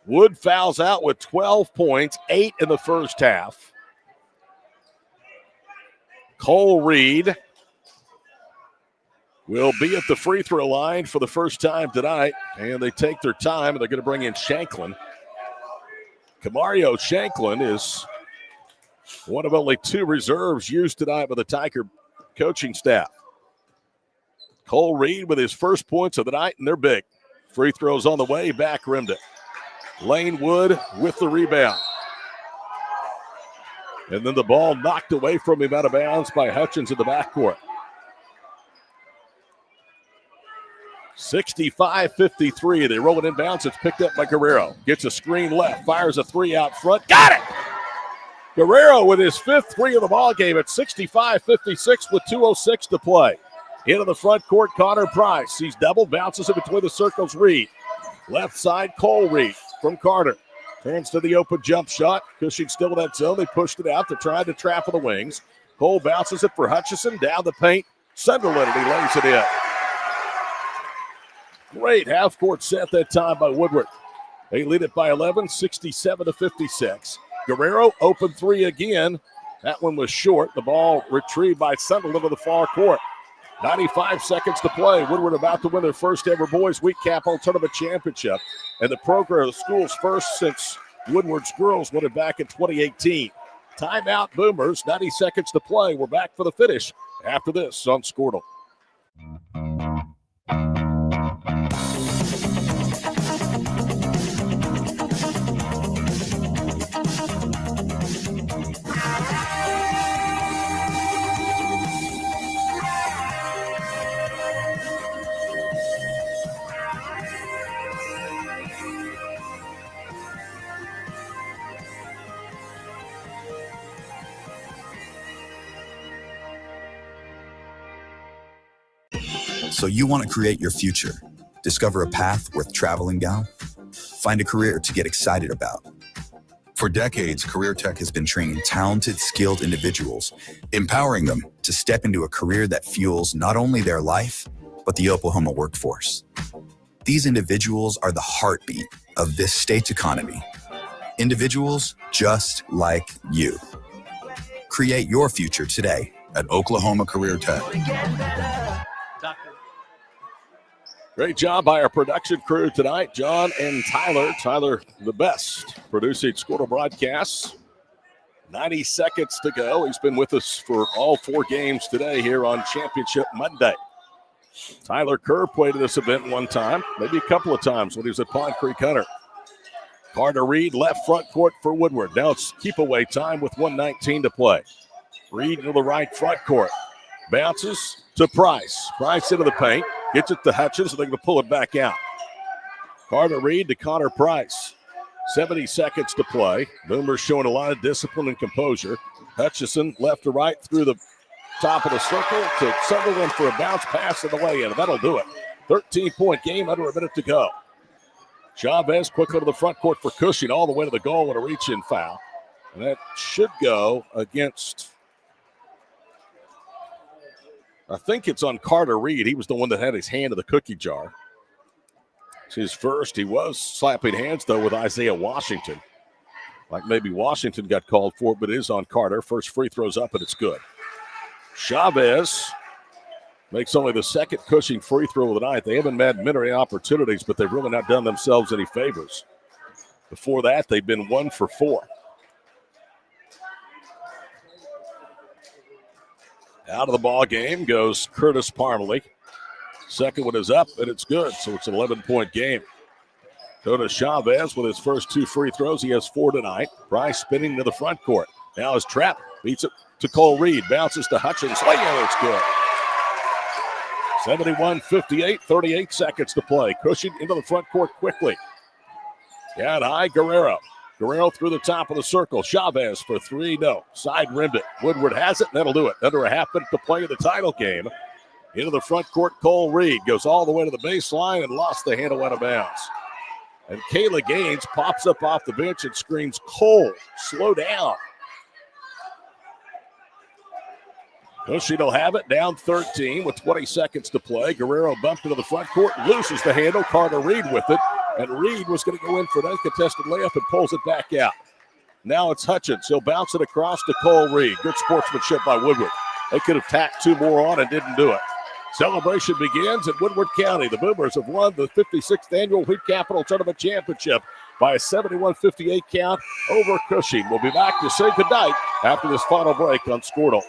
Wood fouls out with 12 points, 8 in the first half. Cole Reed will be at the free throw line for the first time tonight, and they take their time, and they're going to bring in Shanklin. Kamario Shanklin is one of only 2 reserves used tonight by the Tiger coaching staff. Cole Reed with his first points of the night, and they're big. Free throws on the way, back rimmed it. Lane Wood with the rebound. And then the ball knocked away from him out of bounds by Hutchins in the backcourt. 65-53. They roll it inbounds. It's picked up by Guerrero. Gets a screen left. Fires a 3 out front. Got it! Guerrero with his 5th 3 of the ball game at 65-56 with 2:06 to play. Into the front court, Connor Price. He's double, bounces it between the circles. Reed. Left side, Cole Reed from Carter. Turns to the open jump shot. Cushing still in that zone. They pushed it out. They're trying to trap on the wings. Cole bounces it for Hutchison. Down the paint. Sunderland, and he lays it in. Great half-court set that time by Woodward. They lead it by 11, 67-56. Guerrero, open 3 again. That one was short. The ball retrieved by Sunderland to the far court. 95 seconds to play. Woodward about to win their first ever boys week capital tournament championship. And the program, the school's first since Woodward's girls won it back in 2018. Timeout Boomers, 90 seconds to play. We're back for the finish after this on Squirtle. So you want to create your future, discover a path worth traveling down, find a career to get excited about. For decades, Career Tech has been training talented, skilled individuals, empowering them to step into a career that fuels not only their life, but the Oklahoma workforce. These individuals are the heartbeat of this state's economy. Individuals just like you. Create your future today at Oklahoma Career Tech. Great job by our production crew tonight, John and Tyler. Tyler, the best, producing Squirtle broadcasts. 90 seconds to go. He's been with us for all 4 games today here on Championship Monday. Tyler Kerr played at this event one time, maybe a couple of times when he was at Pond Creek Hunter. Carter Reed left front court for Woodward. Now it's keep away time with 1:19 to play. Reed to the right front court. Bounces to Price. Price into the paint. Gets it to Hutchins, and they're going to pull it back out. Carter Reed to Connor Price. 70 seconds to play. Boomers showing a lot of discipline and composure. Hutchison left to right through the top of the circle to Sunderland for a bounce pass in the lay-in, and that'll do it. 13-point game, under a minute to go. Chavez quickly to the front court for Cushing, all the way to the goal and a reach-in foul. And that should go against, I think it's on Carter Reed. He was the one that had his hand in the cookie jar. It's his first. He was slapping hands, though, with Isaiah Washington. Like maybe Washington got called for it, but it is on Carter. First free throw's up, and it's good. Chavez makes only the second Cushing free throw of the night. They haven't had many opportunities, but they've really not done themselves any favors. Before that, they've been 1 for 4. Out of the ball game goes Curtis Parmalee. Second one is up, and it's good, so it's an 11-point game. Go to Chavez with his first 2 free throws. He has 4 tonight. Price spinning to the front court. Now his trap beats it to Cole Reed. Bounces to Hutchins. It's good. 71-58, 38 seconds to play. Cushing into the front court quickly. Down high, Guerrero. Guerrero through the top of the circle. Chavez for 3, no. Side rimmed it. Woodward has it, and that'll do it. Under a half minute to play in the title game. Into the front court, Cole Reed goes all the way to the baseline and lost the handle out of bounds. And Kayla Gaines pops up off the bench and screams, Cole, slow down. Cushing will have it, down 13 with 20 seconds to play. Guerrero bumped into the front court, loses the handle. Carter Reed with it. And Reed was going to go in for an uncontested layup and pulls it back out. Now it's Hutchins. He'll bounce it across to Cole Reed. Good sportsmanship by Woodward. They could have tacked 2 more on and didn't do it. Celebration begins in Woodward County. The Boomers have won the 56th Annual Wheat Capital Tournament Championship by a 71-58 count over Cushing. We'll be back to say goodnight after this final break on Squirtle.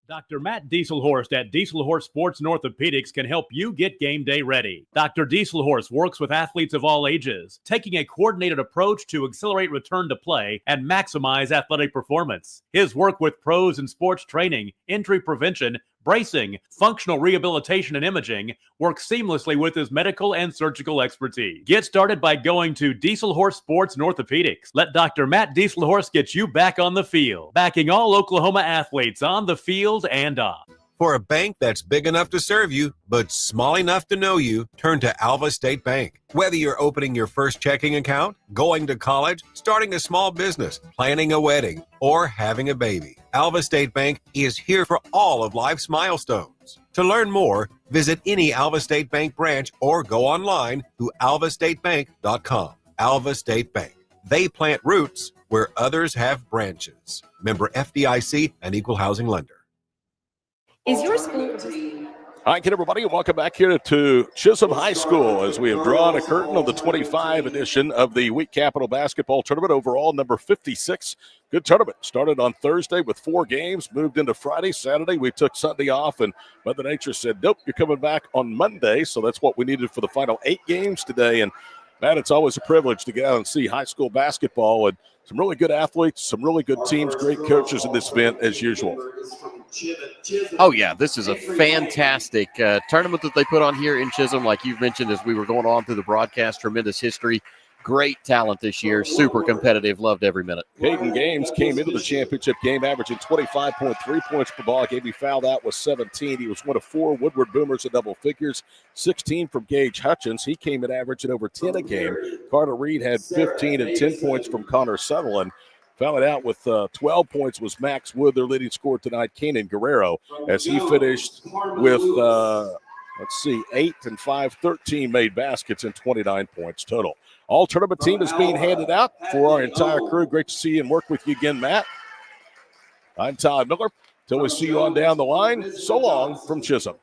Dr. Matt Dieselhorst at Dieselhorst Sports and Orthopedics can help you get game day ready. Dr. Dieselhorst works with athletes of all ages, taking a coordinated approach to accelerate return to play and maximize athletic performance. His work with pros in sports training, injury prevention, bracing, functional rehabilitation, and imaging works seamlessly with his medical and surgical expertise. Get started by going to Dieselhorst Sports and Orthopedics. Let Dr. Matt Dieselhorst get you back on the field, backing all Oklahoma athletes on the field and off. For a bank that's big enough to serve you, but small enough to know you, turn to Alva State Bank. Whether you're opening your first checking account, going to college, starting a small business, planning a wedding, or having a baby, Alva State Bank is here for all of life's milestones. To learn more, visit any Alva State Bank branch or go online to alvastatebank.com. Alva State Bank. They plant roots where others have branches. Member FDIC and Equal Housing Lender. Is your school... Hi again, everybody, and welcome back here to Chisholm High School as we have drawn a curtain on the 25 edition of the Wheat Capital Basketball Tournament. Overall, number 56. Good tournament. Started on Thursday with 4 games, moved into Friday. Saturday, we took Sunday off, and Mother Nature said, nope, you're coming back on Monday. So that's what we needed for the final 8 games today. And, Matt, it's always a privilege to get out and see high school basketball and some really good athletes, some really good teams, great coaches in this event as usual. Oh, yeah, this is a fantastic tournament that they put on here in Chisholm. Like you've mentioned as we were going on through the broadcast, tremendous history. Great talent this year, super competitive, loved every minute. Caden Gaines came into the championship game averaging 25.3 points per ball. Game he fouled out was 17. He was one of 4 Woodward Boomers in double figures, 16 from Gage Hutchins. He came in averaging over 10 a game. Carter Reed had 15 and 10 points from Connor Sutherland. Fouled out with 12 points was Max Wood, their leading scorer tonight, Kanan Guerrero, as he finished with, 8 and 5, 13 made baskets and 29 points total. All tournament team is being handed out for our entire crew. Great to see you and work with you again, Matt. I'm Todd Miller. Till we see you on down the line, so long from Chisholm.